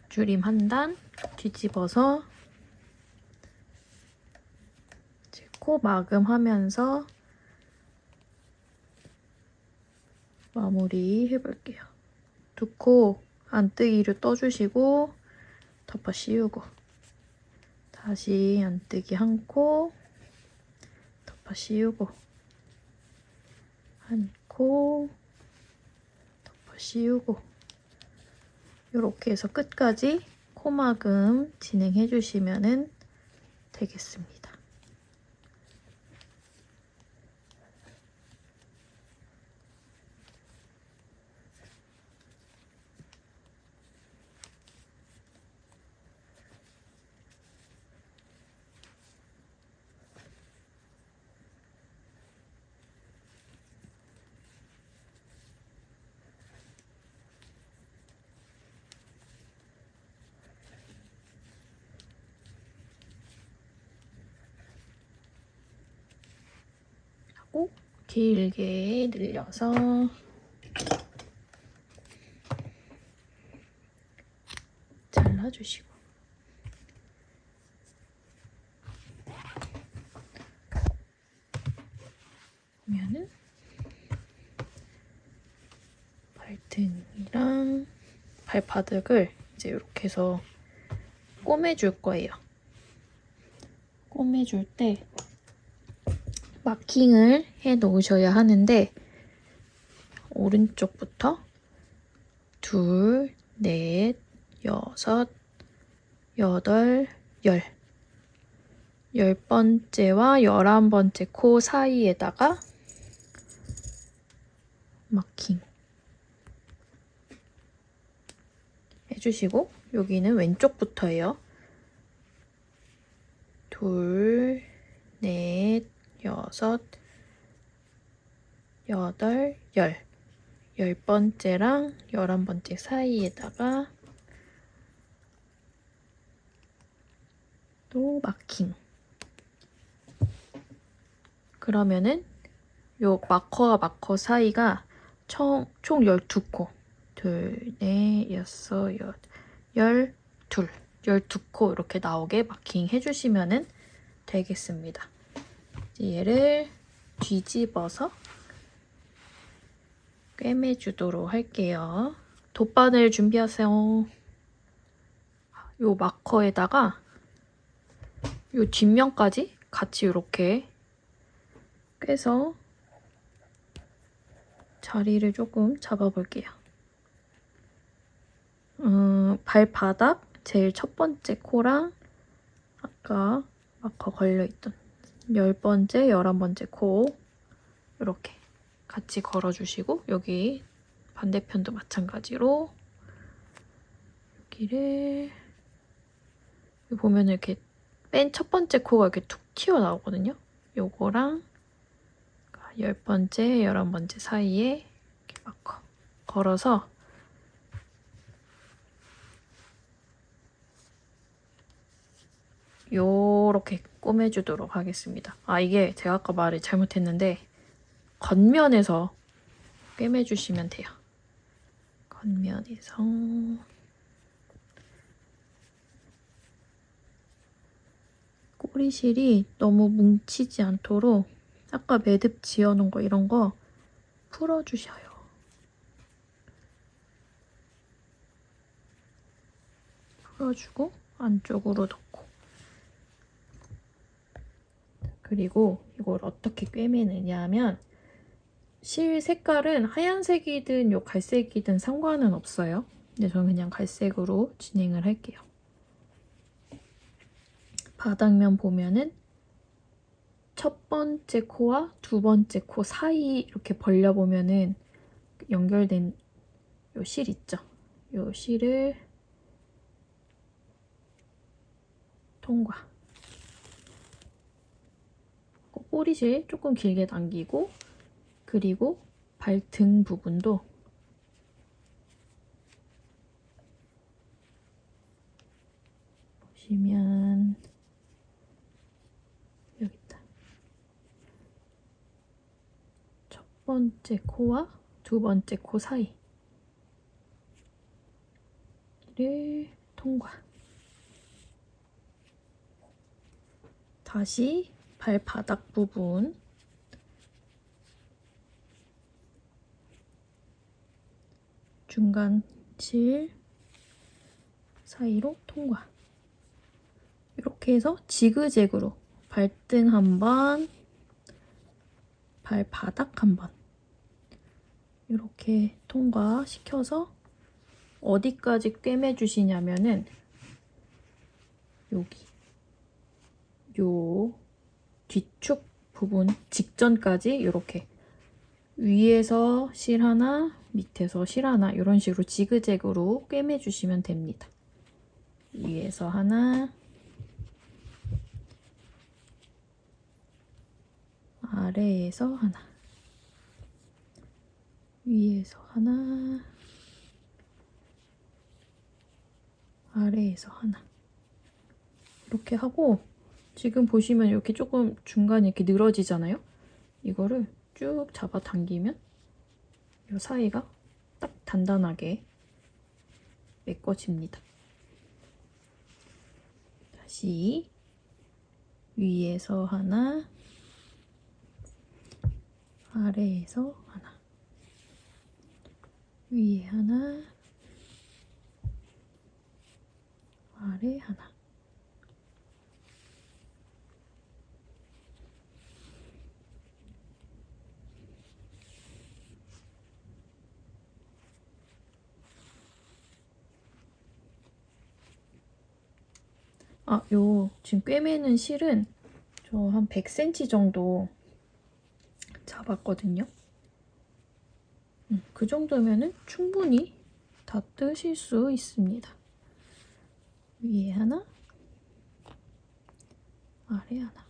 줄임 한 단 뒤집어서 코 마금하면서 마무리 해볼게요. 두 코 안뜨기를 떠주시고 덮어 씌우고 다시 안뜨기 한 코 덮어 씌우고 한 코 덮어 씌우고 이렇게 해서 끝까지 코막음 진행해 주시면 되겠습니다. 하고 길게 늘려서 잘라주시고 보면은 발등이랑 발바닥을 이제 이렇게 해서 꼬매줄 거예요. 꼬매줄 때 마킹을 해 놓으셔야 하는데 오른쪽부터 둘, 넷, 여섯, 여덟, 열 10번째와 11번째 코 사이에다가 마킹 해주시고 여기는 왼쪽부터예요. 둘, 넷, 여섯, 여덟, 열 10번째랑 11번째 사이에다가 또 마킹. 그러면은 요 마커와 마커 사이가 총 12코. 둘, 넷, 여섯, 열, 12코 이렇게 나오게 마킹 해주시면 되겠습니다. 얘를 뒤집어서 꿰매주도록 할게요. 돗바늘 준비하세요. 요 마커에다가 요 뒷면까지 같이 이렇게 꿰서 자리를 조금 잡아볼게요. 발바닥 제일 첫 번째 코랑 아까 마커 걸려있던 10번째, 11번째 코 이렇게 같이 걸어주시고 여기 반대편도 마찬가지로 여기를 보면 이렇게 맨 첫 번째 코가 이렇게 툭 튀어나오거든요. 요거랑 10번째, 11번째 사이에 이렇게 마커 걸어서 요렇게 꼬매주도록 하겠습니다. 아, 이게 제가 아까 말을 잘못했는데 겉면에서 꿰매주시면 돼요. 겉면에서 꼬리실이 너무 뭉치지 않도록 아까 매듭 지어놓은 거 이런 거 풀어주셔요. 풀어주고 안쪽으로 넣고, 그리고 이걸 어떻게 꿰매느냐 하면 실 색깔은 하얀색이든 요 갈색이든 상관은 없어요. 근데 저는 그냥 갈색으로 진행을 할게요. 바닥면 보면은 첫 번째 코와 두 번째 코 사이 이렇게 벌려보면은 연결된 요 실 있죠? 요 실을 통과. 꼬리실 조금 길게 당기고, 그리고 발등 부분도 보시면 여기 있다. 첫 번째 코와 두 번째 코 사이를 통과. 다시 발바닥 부분 중간 실 사이로 통과. 이렇게 해서 지그재그로 발등 한 번, 발바닥 한 번 이렇게 통과시켜서 어디까지 꿰매주시냐면은 여기 요 뒤축 부분 직전까지 이렇게 위에서 실 하나, 밑에서 실 하나 이런 식으로 지그재그로 꿰매주시면 됩니다. 위에서 하나, 아래에서 하나, 위에서 하나, 아래에서 하나 이렇게 하고, 지금 보시면 이렇게 조금 중간에 이렇게 늘어지잖아요? 이거를 쭉 잡아당기면 이 사이가 딱 단단하게 메꿔집니다. 다시 위에서 하나, 아래에서 하나, 위에 하나, 아래 하나. 아, 요 지금 꿰매는 실은 저 한 100cm 정도 잡았거든요. 그 정도면은 충분히 다 뜨실 수 있습니다. 위에 하나, 아래 하나.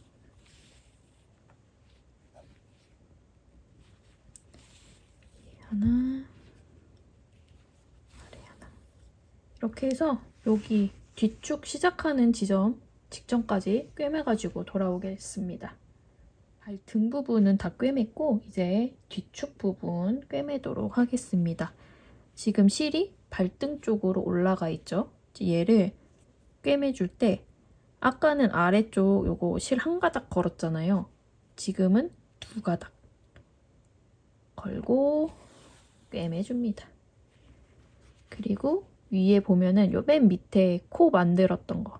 위에 하나, 아래 하나. 이렇게 해서 여기 뒤축 시작하는 지점 직전까지 꿰매가지고 돌아오겠습니다. 발등 부분은 다 꿰맸고 이제 뒤축 부분 꿰매도록 하겠습니다. 지금 실이 발등 쪽으로 올라가 있죠? 얘를 꿰매줄 때 아까는 아래쪽 요거 실 한 가닥 걸었잖아요. 지금은 두 가닥 걸고 꿰매줍니다. 그리고 위에 보면은 요 맨 밑에 코 만들었던 거,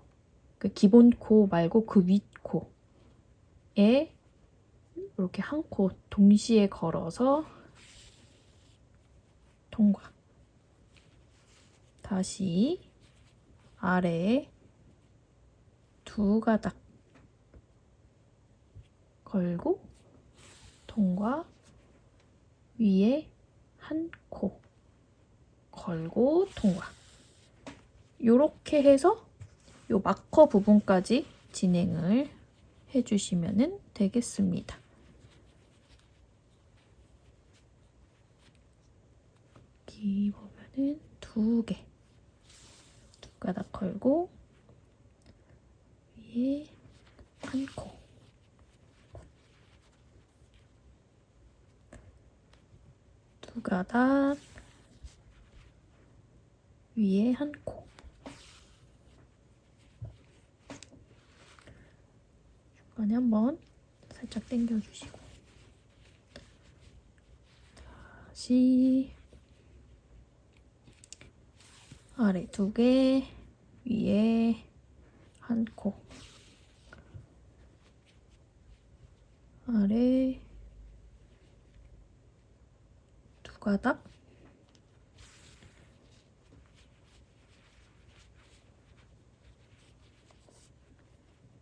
그 기본 코 말고 그 윗 코에 이렇게 한 코 동시에 걸어서 통과. 다시 아래에 두 가닥 걸고 통과. 위에 한 코 걸고 통과. 요렇게 해서 요 마커 부분까지 진행을 해주시면 되겠습니다. 여기 보면은 두 가닥 걸고 위에 위에 한 코. 두 가닥 위에 한 코. 중간에 한번 살짝 당겨주시고 다시 아래 두 개, 위에 한 코, 아래 두 가닥,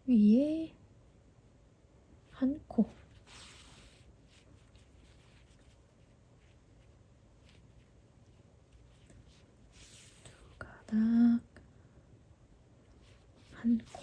위에 한 코, 두 가닥, 한 코.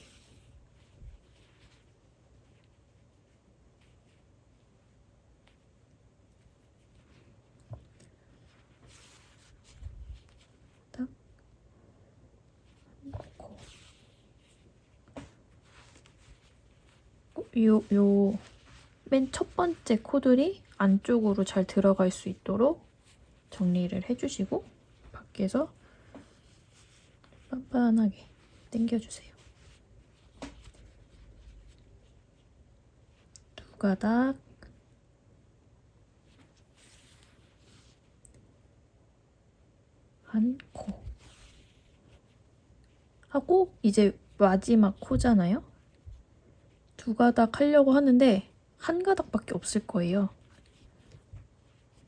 맨 첫 번째 코들이 안쪽으로 잘 들어갈 수 있도록 정리를 해주시고 밖에서 빤빤하게 당겨주세요. 두 가닥, 한 코 하고 이제 마지막 코잖아요. 두 가닥 하려고 하는데 한 가닥밖에 없을 거예요.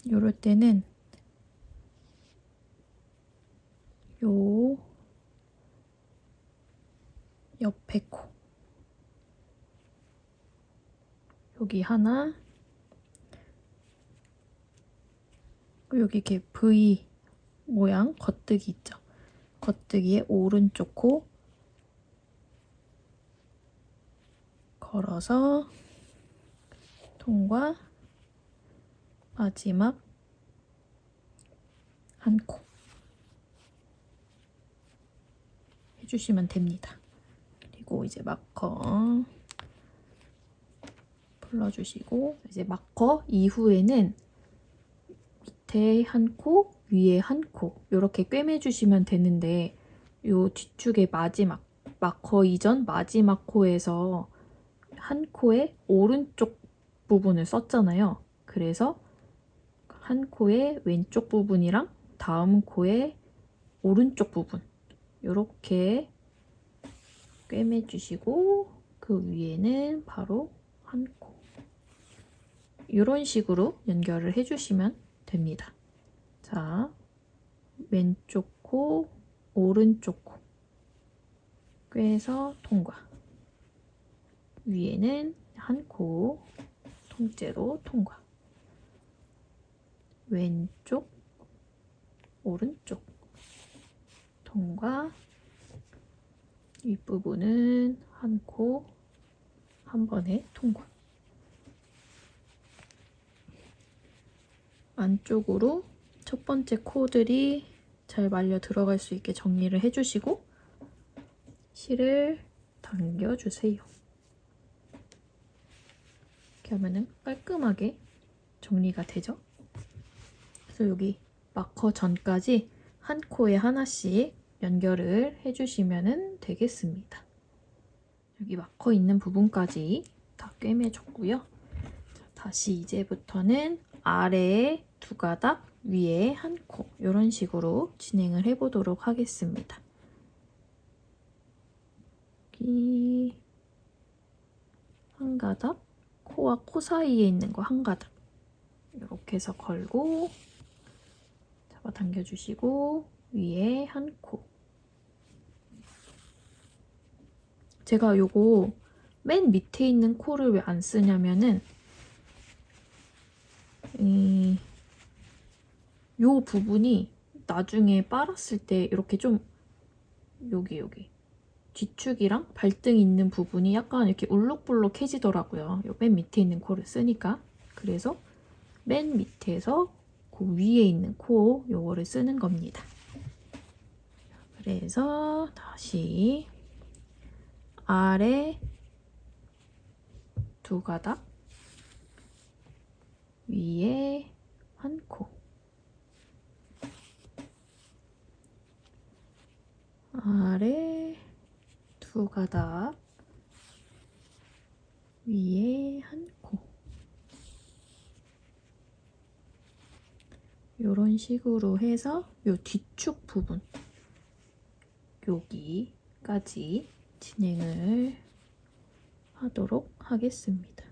이럴 때는 요 옆에 코 여기 하나, 여기 이렇게 V 모양 겉뜨기 있죠. 겉뜨기에 오른쪽 코 걸어서 통과, 마지막 한 코 해주시면 됩니다. 그리고 이제 마커 풀러주시고 이제 마커 이후에는 밑에 한 코, 위에 한 코 이렇게 꿰매주시면 되는데 요 뒤쪽에 마지막 마커 이전 마지막 코에서 한 코의 오른쪽 부분을 썼잖아요. 그래서 한 코의 왼쪽 부분이랑 다음 코의 오른쪽 부분 이렇게 꿰매주시고 그 위에는 바로 한 코 이런 식으로 연결을 해주시면 됩니다. 자, 왼쪽 코, 오른쪽 코 꿰서 통과. 위에는 한 코 통째로 통과. 왼쪽, 오른쪽 통과. 윗부분은 한 코 한 번에 통과. 안쪽으로 첫 번째 코들이 잘 말려 들어갈 수 있게 정리를 해주시고 실을 당겨주세요. 이렇게 하면은 깔끔하게 정리가 되죠. 그래서 여기 마커 전까지 한 코에 하나씩 연결을 해주시면 되겠습니다. 여기 마커 있는 부분까지 다 꿰매줬고요. 자, 다시 이제부터는 아래에 두 가닥, 위에 한 코 이런 식으로 진행을 해보도록 하겠습니다. 여기 한 가닥, 코와 코 사이에 있는 거 한 가닥 이렇게 해서 걸고 잡아당겨주시고 위에 한 코. 제가 요거 맨 밑에 있는 코를 왜 안 쓰냐면은 요 부분이 나중에 빨았을 때 이렇게 좀 여기 뒤축이랑 발등 있는 부분이 약간 이렇게 울룩불룩해지더라고요. 요 맨 밑에 있는 코를 쓰니까. 그래서 맨 밑에서 그 위에 있는 코 요거를 쓰는 겁니다. 그래서 다시 아래 두 가닥, 위에 한 코, 아래 두 가닥, 위에 한 코. 이런 식으로 해서 요 뒤축 부분 여기까지 진행을 하도록 하겠습니다.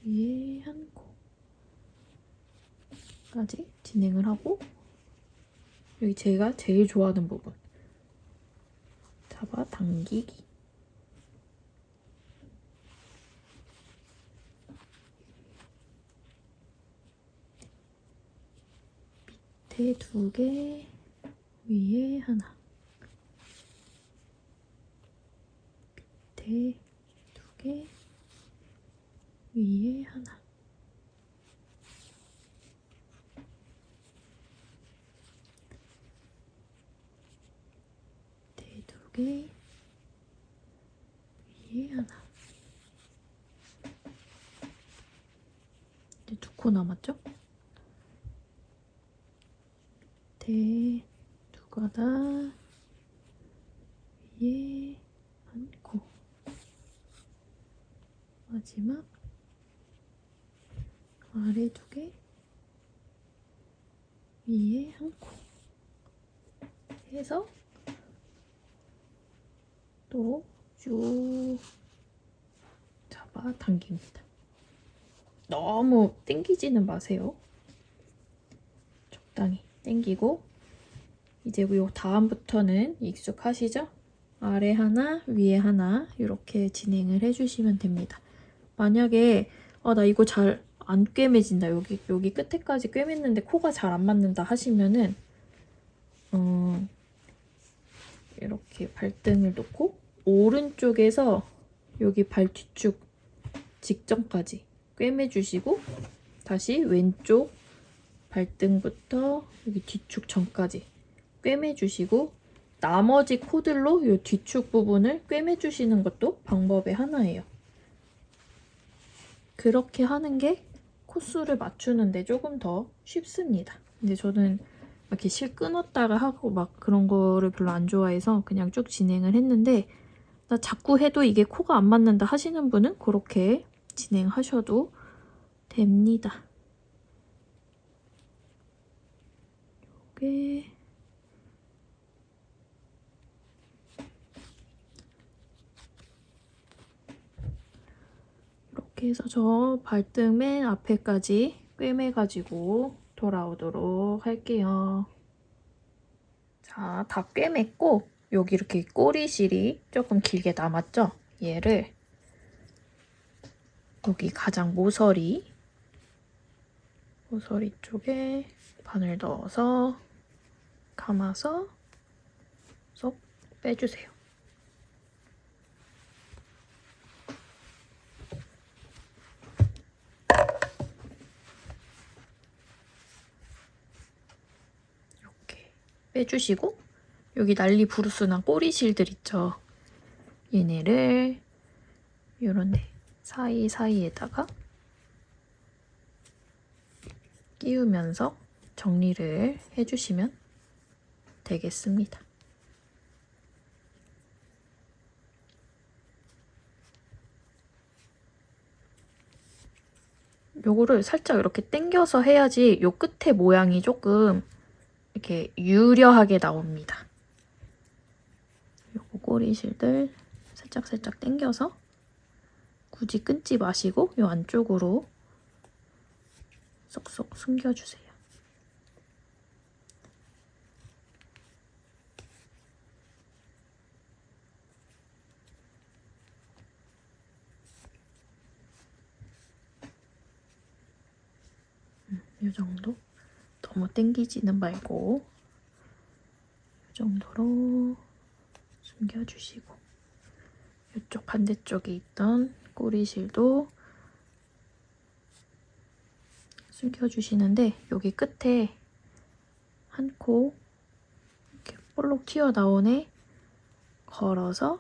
위에 한 코까지 진행을 하고 여기 제가 제일 좋아하는 부분 잡아 당기기. 밑에 두 개, 위에 하나. 밑에 두 개, 위에 하나. 밑에 두 개, 위에 하나. 이제 두 코 남았죠? 밑에 두 가닥, 위에 한 코. 마지막 아래 두 개, 위에 한 코. 해서 또 쭉 잡아 당깁니다. 너무 당기지는 마세요. 적당히 당기고 이제 요 다음부터는 익숙하시죠? 아래 하나, 위에 하나 이렇게 진행을 해주시면 됩니다. 만약에 나 이거 잘 안 꿰매진다. 여기 끝에까지 꿰맸는데 코가 잘 안 맞는다 하시면은 이렇게 발등을 놓고 오른쪽에서 여기 발 뒤축 직전까지 꿰매주시고 다시 왼쪽 발등부터 여기 뒤축 전까지 꿰매주시고 나머지 코들로 이 뒤축 부분을 꿰매주시는 것도 방법의 하나예요. 그렇게 하는 게 코수를 맞추는데 조금 더 쉽습니다. 근데 저는 이렇게 실 끊었다가 하고 막 그런 거를 별로 안 좋아해서 그냥 쭉 진행을 했는데 나 자꾸 해도 이게 코가 안 맞는다 하시는 분은 그렇게 진행하셔도 됩니다. 요게 이렇게 해서 저 발등 맨 앞에까지 꿰매가지고 돌아오도록 할게요. 자, 다 꿰맸고 여기 이렇게 꼬리실이 조금 길게 남았죠? 얘를 여기 가장 모서리 쪽에 바늘 넣어서 감아서 쏙 빼주세요. 이렇게 빼주시고 여기 난리 부르스난 꼬리실들 있죠? 얘네를 요런 데 사이사이에다가 끼우면서 정리를 해주시면 되겠습니다. 요거를 살짝 이렇게 당겨서 해야지 요 끝에 모양이 조금 이렇게 유려하게 나옵니다. 요거 꼬리실들 살짝 당겨서 굳이 끊지 마시고 요 안쪽으로 쏙쏙 숨겨주세요. 이 정도? 너무 당기지는 말고 이 정도로 숨겨주시고 이쪽 반대쪽에 있던 꼬리실도 숨겨주시는데 여기 끝에 한 코 이렇게 볼록 튀어나오네 걸어서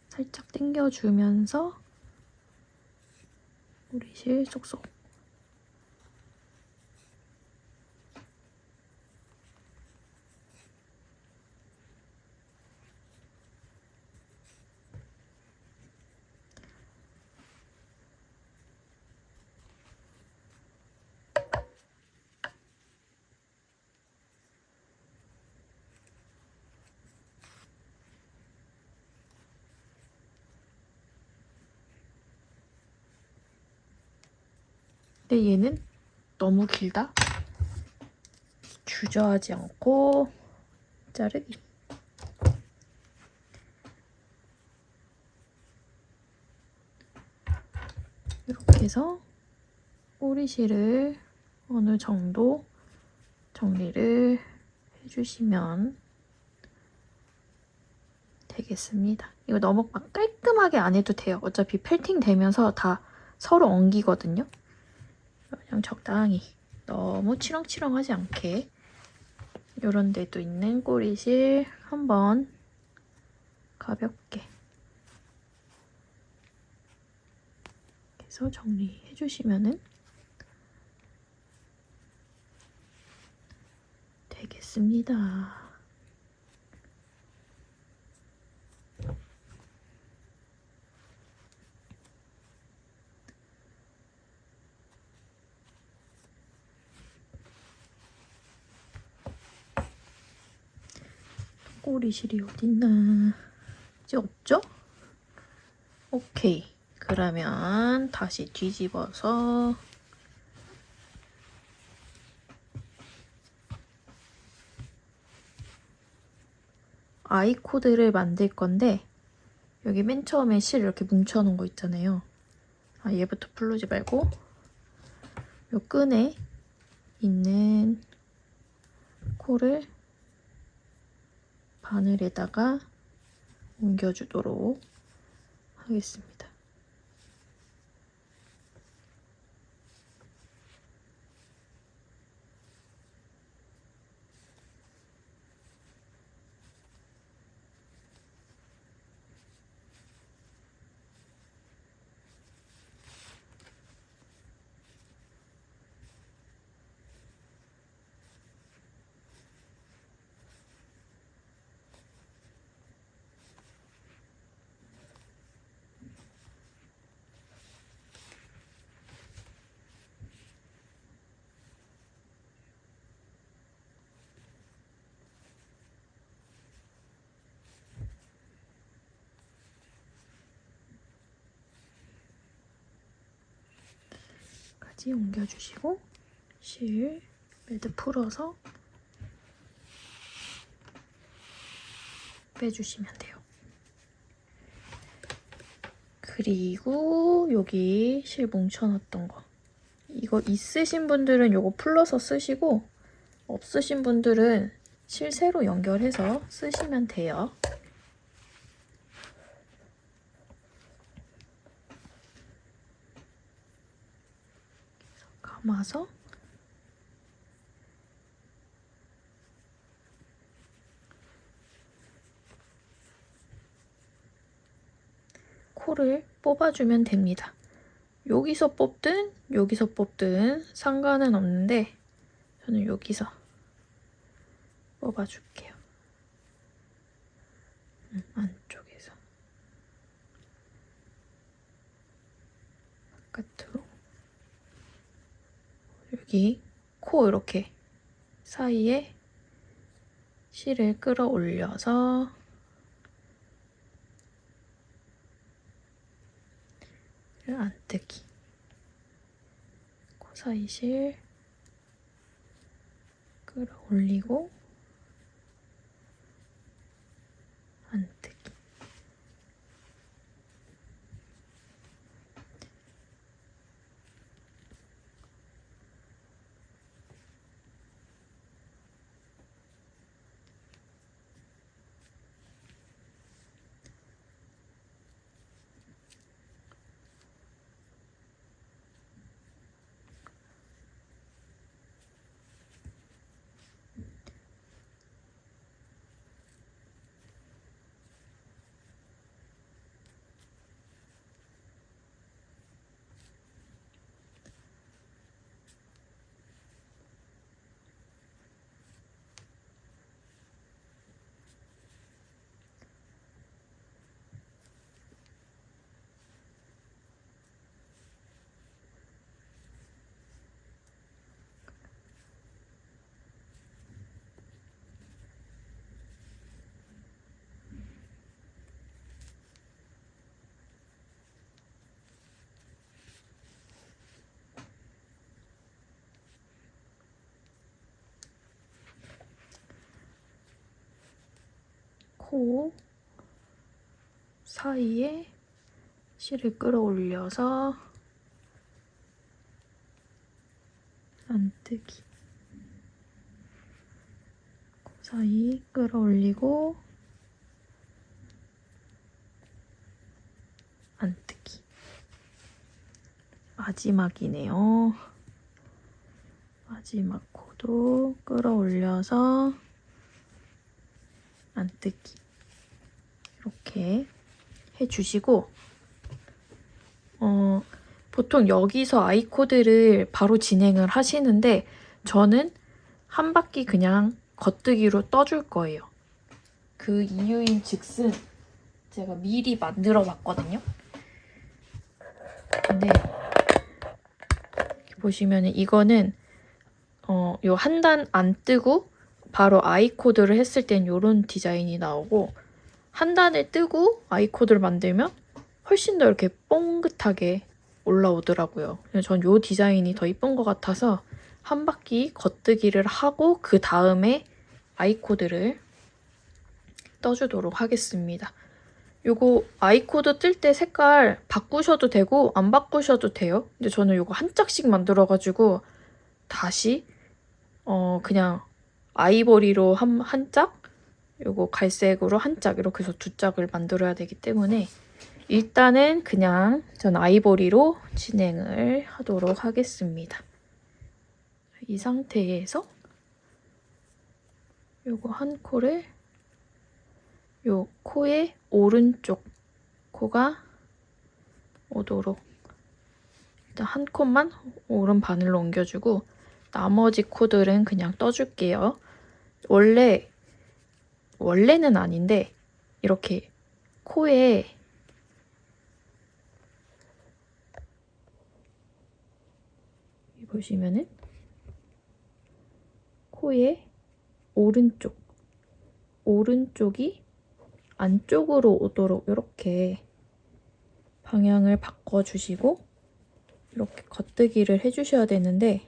살짝 당겨주면서 꼬리실 쏙쏙. 근데 얘는 너무 길다. 주저하지 않고 자르기. 이렇게 해서 꼬리실을 어느 정도 정리를 해주시면 되겠습니다. 이거 너무 막 깔끔하게 안 해도 돼요. 어차피 펠팅 되면서 다 서로 엉기거든요. 그냥 적당히 너무 치렁치렁하지 않게 이런 데도 있는 꼬리실 한번 가볍게 해서 정리해 주시면 되겠습니다. 꼬리실이 어딨나? 이제 없죠? 오케이. 그러면 다시 뒤집어서 아이 코드를 만들 건데 여기 맨 처음에 실 이렇게 뭉쳐놓은 거 있잖아요. 얘부터 풀르지 말고 요 끈에 있는 코를 바늘에다가 옮겨주도록 하겠습니다. 까지 옮겨주시고 실 매드 풀어서 빼주시면 돼요. 그리고 여기 실 뭉쳐놨던 거 이거 있으신 분들은 요거 풀러서 쓰시고 없으신 분들은 실 새로 연결해서 쓰시면 돼요. 감아서 코를 뽑아주면 됩니다. 여기서 뽑든 여기서 뽑든 상관은 없는데 저는 여기서 뽑아줄게요. 안쪽에서 바깥으로 여기 코 이렇게 사이에 실을 끌어올려서 안뜨기 코 사이 실 끌어올리고 안뜨기 코 사이에 실을 끌어올려서 안뜨기. 코 사이 끌어올리고 안뜨기. 마지막이네요. 마지막 코도 끌어올려서 안뜨기. 이렇게 해주시고 보통 여기서 아이코드를 바로 진행을 하시는데 저는 한 바퀴 그냥 겉뜨기로 떠줄 거예요. 그 이유인 즉슨 제가 미리 만들어 봤거든요. 근데 이렇게 보시면 이거는 요 한 단 안 뜨고 바로 아이코드를 했을 땐 요런 디자인이 나오고 한 단을 뜨고 아이코드를 만들면 훨씬 더 이렇게 뽕긋하게 올라오더라고요. 전 요 디자인이 더 이쁜 것 같아서 한 바퀴 겉뜨기를 하고 그 다음에 아이코드를 떠주도록 하겠습니다. 요거 아이코드 뜰 때 색깔 바꾸셔도 되고 안 바꾸셔도 돼요. 근데 저는 요거 한 짝씩 만들어가지고 다시 그냥 아이보리로 한 짝, 요거 갈색으로 한 짝 이렇게 해서 두 짝을 만들어야 되기 때문에 일단은 그냥 전 아이보리로 진행을 하도록 하겠습니다. 이 상태에서 요거 한 코를 요 코의 오른쪽 코가 오도록 일단 한 콧만 오른 바늘로 옮겨주고 나머지 코들은 그냥 떠줄게요. 원래는 아닌데 이렇게 코에 보시면은 코의 오른쪽이 안쪽으로 오도록 이렇게 방향을 바꿔주시고 이렇게 겉뜨기를 해주셔야 되는데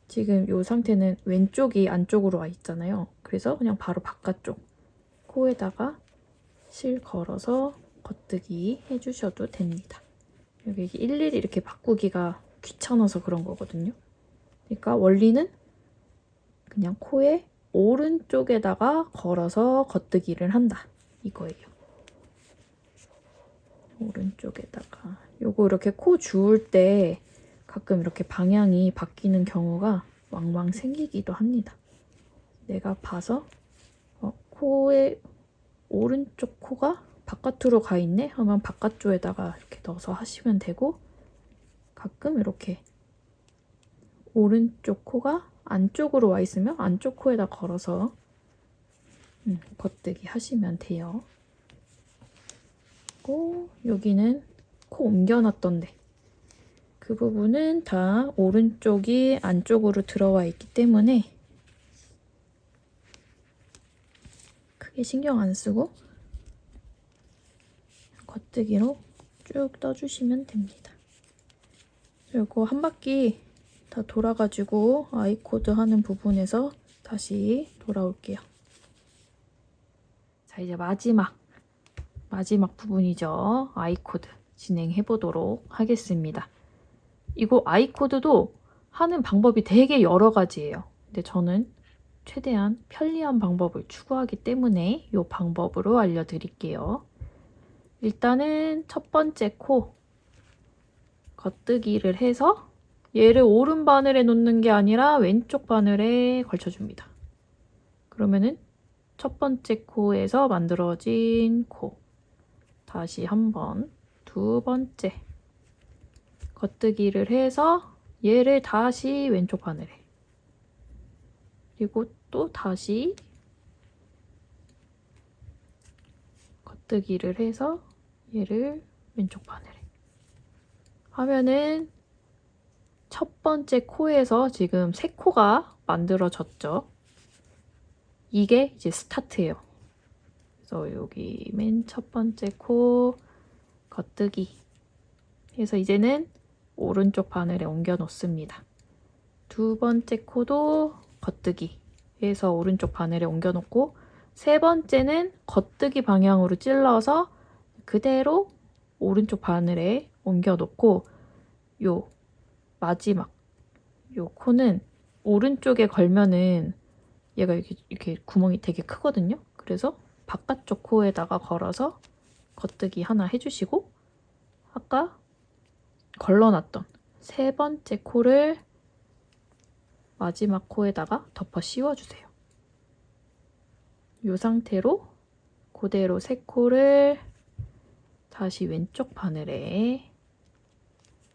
지금 이 상태는 왼쪽이 안쪽으로 와 있잖아요. 그래서 그냥 바로 바깥쪽 코에다가 실 걸어서 겉뜨기 해주셔도 됩니다. 여기 일일이 이렇게 바꾸기가 귀찮아서 그런 거거든요. 그러니까 원리는 그냥 코의 오른쪽에다가 걸어서 겉뜨기를 한다. 이거예요. 오른쪽에다가. 요거 이렇게 코 주울 때 가끔 이렇게 방향이 바뀌는 경우가 왕왕 생기기도 합니다. 내가 봐서 코의 오른쪽 코가 바깥으로 가 있네? 하면 바깥쪽에다가 이렇게 넣어서 하시면 되고 가끔 이렇게 오른쪽 코가 안쪽으로 와 있으면 안쪽 코에다 걸어서 겉뜨기 하시면 돼요. 그리고 여기는 코 옮겨놨던데 그 부분은 다 오른쪽이 안쪽으로 들어와 있기 때문에 크게 신경 안 쓰고 겉뜨기로 쭉 떠주시면 됩니다. 이거 한 바퀴 다 돌아가지고 아이코드 하는 부분에서 다시 돌아올게요. 자, 이제 마지막 부분이죠. 아이코드 진행해 보도록 하겠습니다. 이거 아이코드도 하는 방법이 되게 여러 가지예요. 근데 저는 최대한 편리한 방법을 추구하기 때문에 이 방법으로 알려드릴게요. 일단은 첫 번째 코 겉뜨기를 해서 얘를 오른 바늘에 놓는 게 아니라 왼쪽 바늘에 걸쳐줍니다. 그러면은 첫 번째 코에서 만들어진 코 다시 한 번, 두 번째 겉뜨기를 해서 얘를 다시 왼쪽 바늘에 그리고 또 다시 겉뜨기를 해서 얘를 왼쪽 바늘에 하면은 첫 번째 코에서 지금 세 코가 만들어졌죠. 이게 이제 스타트예요. 그래서 여기 맨 첫 번째 코 겉뜨기 해서 이제는 오른쪽 바늘에 옮겨 놓습니다. 두 번째 코도 겉뜨기 해서 오른쪽 바늘에 옮겨 놓고 세 번째는 겉뜨기 방향으로 찔러서 그대로 오른쪽 바늘에 옮겨 놓고 요 마지막 요 코는 오른쪽에 걸면은 얘가 이렇게 구멍이 되게 크거든요. 그래서 바깥쪽 코에다가 걸어서 겉뜨기 하나 해주시고 아까 걸러놨던 세 번째 코를 마지막 코에다가 덮어 씌워주세요. 이 상태로 그대로 세 코를 다시 왼쪽 바늘에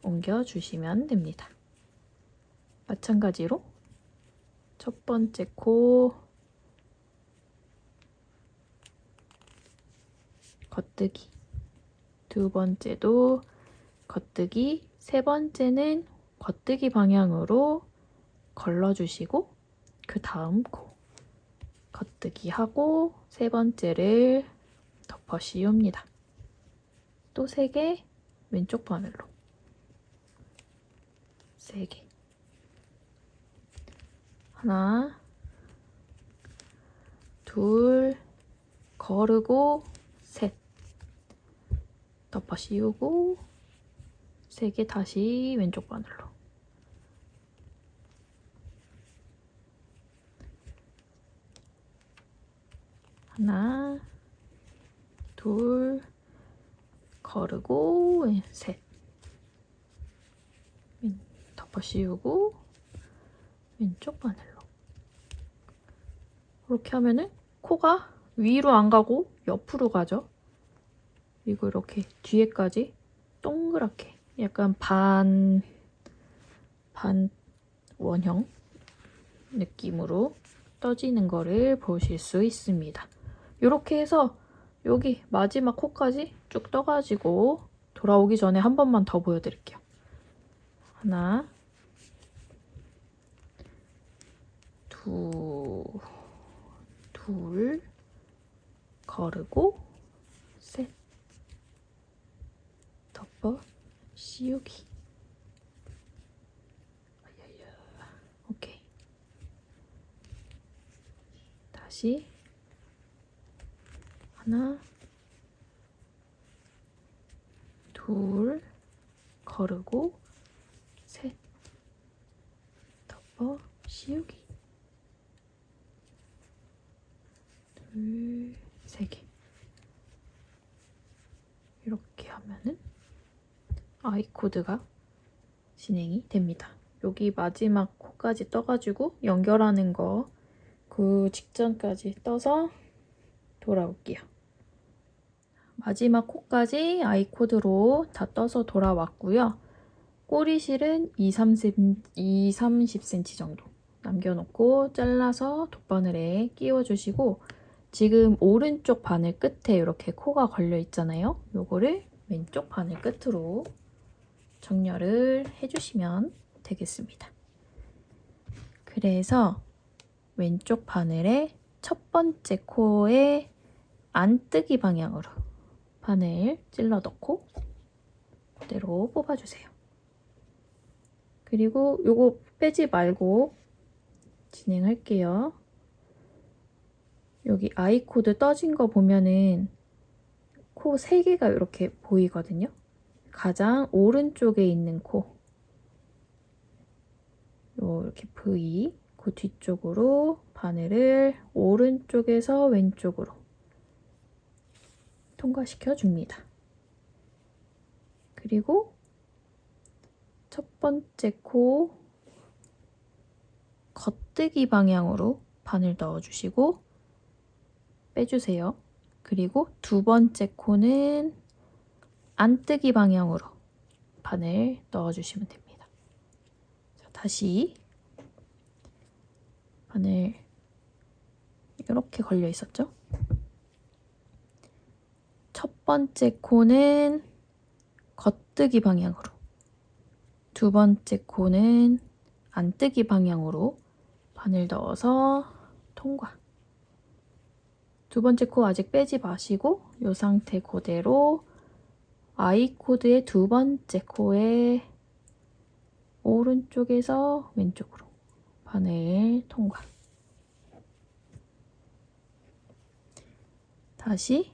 옮겨주시면 됩니다. 마찬가지로 첫 번째 코 겉뜨기, 두 번째도 겉뜨기, 세 번째는 겉뜨기 방향으로 걸러주시고 그 다음 코 겉뜨기 하고 세 번째를 덮어 씌웁니다. 또 3개 왼쪽 바늘로 3개 하나 둘 거르고 셋 덮어 씌우고 3개 다시 왼쪽 바늘로 하나 둘 거르고 셋 덮어 씌우고 왼쪽 바늘로 이렇게 하면은 코가 위로 안 가고 옆으로 가죠. 그리고 이렇게 뒤에까지 동그랗게 약간 반 원형 느낌으로 떠지는 거를 보실 수 있습니다. 이렇게 해서 여기 마지막 코까지 쭉 떠가지고 돌아오기 전에 한 번만 더 보여드릴게요. 하나 둘 거르고 셋 덮어 씌우기. 오케이. 다시 하나 둘 거르고 셋 덮어 씌우기. 둘, 3개. 이렇게 하면은 아이코드가 진행이 됩니다. 여기 마지막 코까지 떠가지고 연결하는 거 그 직전까지 떠서 돌아올게요. 마지막 코까지 아이코드로 다 떠서 돌아왔고요. 꼬리실은 2-30cm 정도 남겨놓고 잘라서 돗바늘에 끼워주시고 지금 오른쪽 바늘 끝에 이렇게 코가 걸려 있잖아요. 요거를 왼쪽 바늘 끝으로 정렬을 해주시면 되겠습니다. 그래서 왼쪽 바늘에 첫 번째 코에 안뜨기 방향으로 바늘 찔러 넣고 그대로 뽑아주세요. 그리고 요거 빼지 말고 진행할게요. 여기 아이코드 떠진 거 보면은 코 3개가 이렇게 보이거든요. 가장 오른쪽에 있는 코 이렇게 V 그 뒤쪽으로 바늘을 오른쪽에서 왼쪽으로 통과시켜 줍니다. 그리고 첫 번째 코 겉뜨기 방향으로 바늘 넣어주시고 빼주세요. 그리고 두 번째 코는 안뜨기 방향으로 바늘 넣어주시면 됩니다. 자, 다시 바늘 이렇게 걸려 있었죠? 첫 번째 코는 겉뜨기 방향으로, 두 번째 코는 안뜨기 방향으로 바늘 넣어서 통과. 두 번째 코 아직 빼지 마시고 이 상태 그대로 아이코드의 두 번째 코에 오른쪽에서 왼쪽으로 바늘 통과. 다시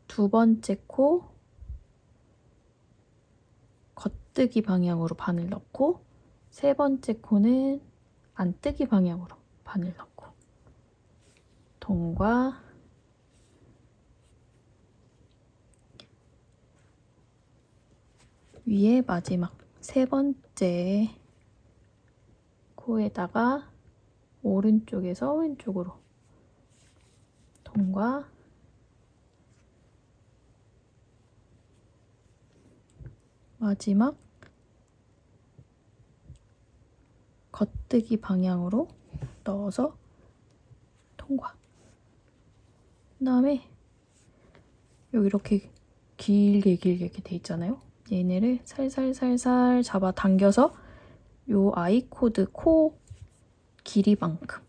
두 번째 코 겉뜨기 방향으로 바늘 넣고 세 번째 코는 안뜨기 방향으로 바늘 넣고 동과 위에 마지막 세 번째 코에다가 오른쪽에서 왼쪽으로 동과 마지막 겉뜨기 방향으로 넣어서 통과. 그 다음에 여기 이렇게 길게 이렇게 돼 있잖아요. 얘네를 살살 잡아 당겨서 요 아이코드 코 길이만큼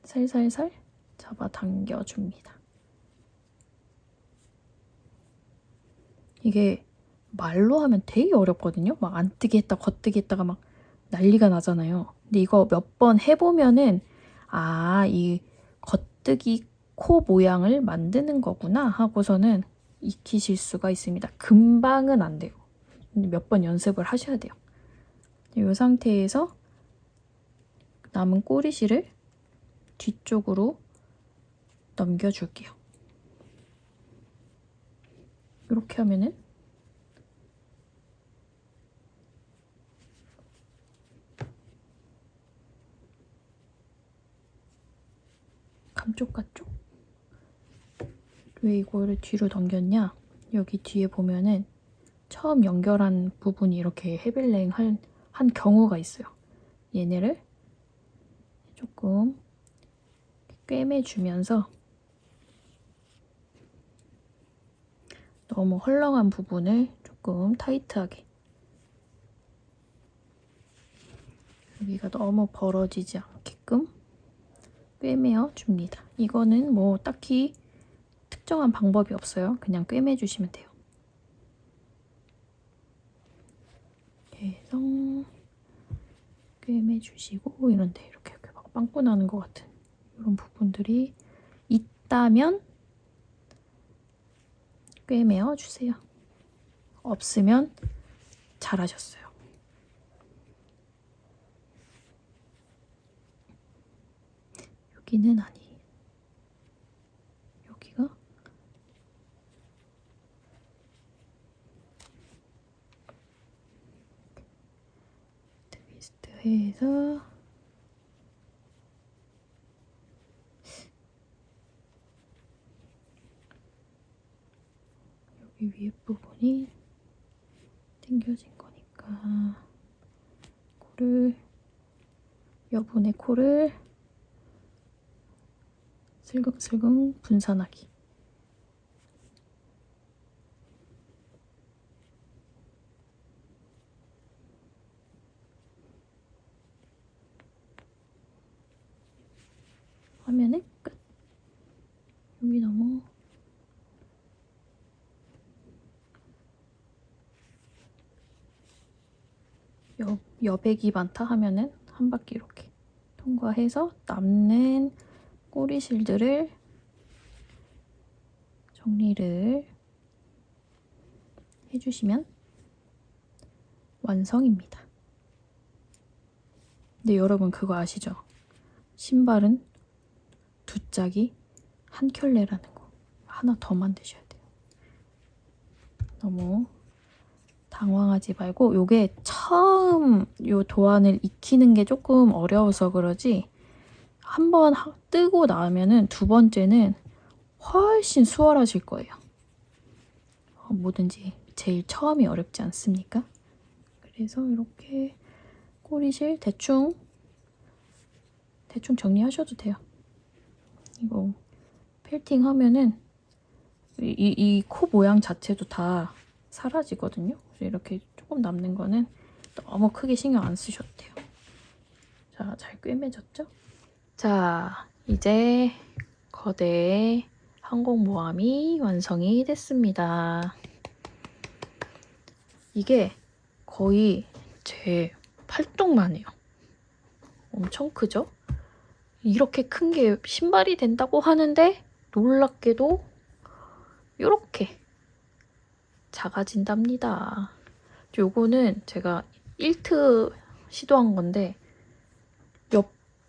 살살살 잡아 당겨줍니다. 이게 말로 하면 되게 어렵거든요. 막 안뜨기 했다 겉뜨기 했다가 막 난리가 나잖아요. 근데 이거 몇 번 해보면은 이 겉뜨기 코 모양을 만드는 거구나 하고서는 익히실 수가 있습니다. 금방은 안 돼요. 몇 번 연습을 하셔야 돼요. 이 상태에서 남은 꼬리실을 뒤쪽으로 넘겨줄게요. 이렇게 하면은 감쪽 같죠? 왜 이거를 뒤로 넘겼냐? 여기 뒤에 보면은 처음 연결한 부분이 이렇게 헤벨랭 한 경우가 있어요. 얘네를 조금 꿰매주면서 너무 헐렁한 부분을 조금 타이트하게 여기가 너무 벌어지지 않게끔 꿰매어 줍니다. 이거는 뭐 딱히 특정한 방법이 없어요. 그냥 꿰매 주시면 돼요. 계속 꿰매 주시고 이런데 이렇게 막 빵꾸 나는 것 같은 이런 부분들이 있다면 꿰매어 주세요. 없으면 잘하셨어요. 여기는 아니에요. 여기가 트위스트해서 여기 위에 부분이 당겨진 거니까 여분의 코를 슬금슬금 분산하기. 하면은 끝. 여기 너무 여백이 많다 하면은 한 바퀴 이렇게 통과해서 남는 꼬리실들을 정리를 해주시면 완성입니다. 근데 여러분 그거 아시죠? 신발은 두 짝이 한 켤레라는 거. 하나 더 만드셔야 돼요. 너무 당황하지 말고 요게 처음 요 도안을 익히는 게 조금 어려워서 그러지 한번 뜨고 나면은 두 번째는 훨씬 수월하실 거예요. 뭐든지 제일 처음이 어렵지 않습니까? 그래서 이렇게 꼬리실 대충 정리하셔도 돼요. 이거 펠팅 하면은 이 코 모양 자체도 다 사라지거든요. 그래서 이렇게 조금 남는 거는 너무 크게 신경 안 쓰셔도 돼요. 자, 잘 꿰매졌죠? 자, 이제 거대 항공모함이 완성이 됐습니다. 이게 거의 제 팔뚝만 해요. 엄청 크죠? 이렇게 큰 게 신발이 된다고 하는데 놀랍게도 요렇게 작아진답니다. 요거는 제가 1트 시도한 건데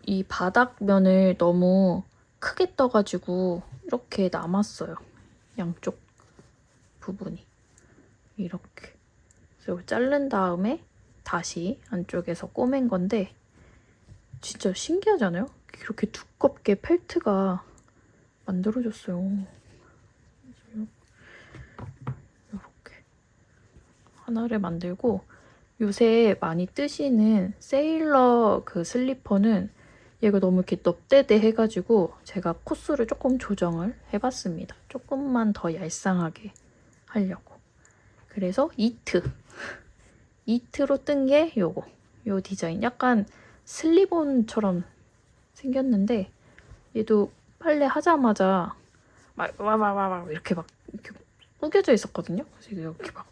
이 바닥면을 너무 크게 떠가지고 이렇게 남았어요. 양쪽 부분이 이렇게. 그래서 자른 다음에 다시 안쪽에서 꼬맨 건데 진짜 신기하잖아요? 이렇게 두껍게 펠트가 만들어졌어요. 이렇게 하나를 만들고 요새 많이 뜨시는 세일러 그 슬리퍼는 얘가 너무 이렇게 넙대대 해가지고 제가 코스를 조금 조정을 해봤습니다. 조금만 더 얄쌍하게 하려고. 그래서 이트로 뜬 게 요거. 요 디자인. 약간 슬리본처럼 생겼는데 얘도 빨래 하자마자 막 와와와와 이렇게 구겨져 있었거든요. 그래서 이렇게 막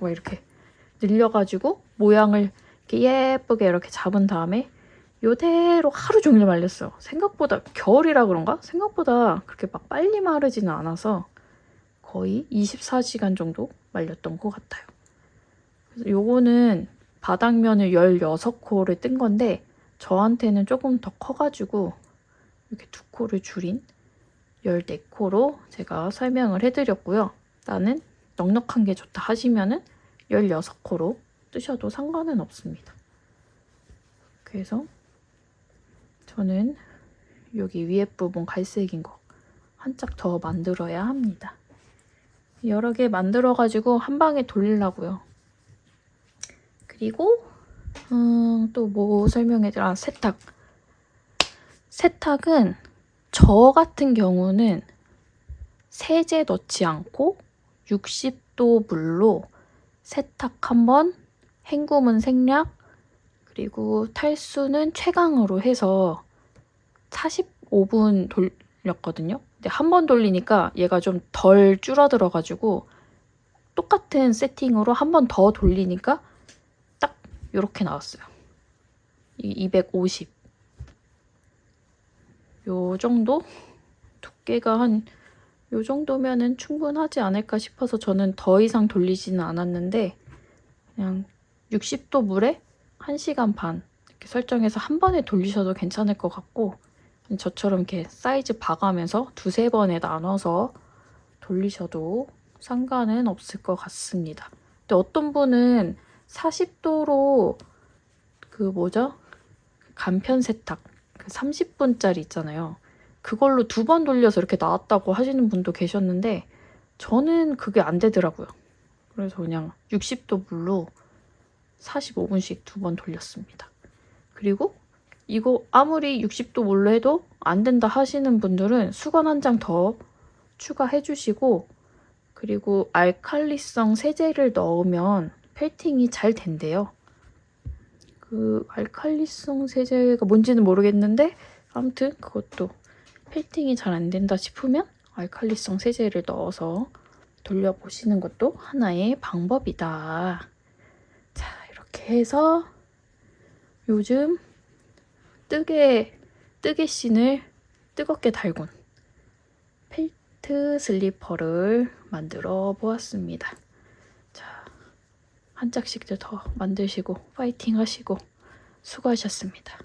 이렇게 늘려가지고 모양을 이렇게 예쁘게 이렇게 잡은 다음에 요대로 하루 종일 말렸어요. 생각보다 겨울이라 그런가? 생각보다 그렇게 막 빨리 마르지는 않아서 거의 24시간 정도 말렸던 것 같아요. 그래서 요거는 바닥면을 16코를 뜬 건데 저한테는 조금 더 커가지고 이렇게 2코를 줄인 14코로 제가 설명을 해드렸고요. 나는 넉넉한 게 좋다 하시면은 16코로 뜨셔도 상관은 없습니다. 그래서 저는 여기 위에 부분 갈색인 거 한 짝 더 만들어야 합니다. 여러 개 만들어가지고 한 방에 돌리려고요. 그리고 또 뭐 설명해드려? 세탁. 세탁은 저 같은 경우는 세제 넣지 않고 60도 물로 세탁 한번, 헹굼은 생략, 그리고 탈수는 최강으로 해서 45분 돌렸거든요. 근데 한 번 돌리니까 얘가 좀 덜 줄어들어가지고 똑같은 세팅으로 한 번 더 돌리니까 딱 이렇게 나왔어요. 250. 요 정도? 두께가 한 요 정도면은 충분하지 않을까 싶어서 저는 더 이상 돌리지는 않았는데 그냥 60도 물에 1시간 반 이렇게 설정해서 한 번에 돌리셔도 괜찮을 것 같고 저처럼 이렇게 사이즈 봐가면서 2-3번에 나눠서 돌리셔도 상관은 없을 것 같습니다. 근데 어떤 분은 40도로 그 뭐죠? 간편 세탁 그 30분짜리 있잖아요. 그걸로 2번 돌려서 이렇게 나왔다고 하시는 분도 계셨는데 저는 그게 안 되더라고요. 그래서 그냥 60도 물로 45분씩 2번 돌렸습니다. 그리고 이거 아무리 60도 물로 해도 안 된다 하시는 분들은 수건 한 장 더 추가해 주시고 그리고 알칼리성 세제를 넣으면 펠팅이 잘 된대요. 그 알칼리성 세제가 뭔지는 모르겠는데 아무튼 그것도 펠팅이 잘 안 된다 싶으면 알칼리성 세제를 넣어서 돌려보시는 것도 하나의 방법이다. 자, 이렇게 해서 요즘 뜨개 씬을 뜨겁게 달군 펠트 슬리퍼를 만들어 보았습니다. 자, 한 짝씩 더 만드시고 파이팅 하시고 수고하셨습니다.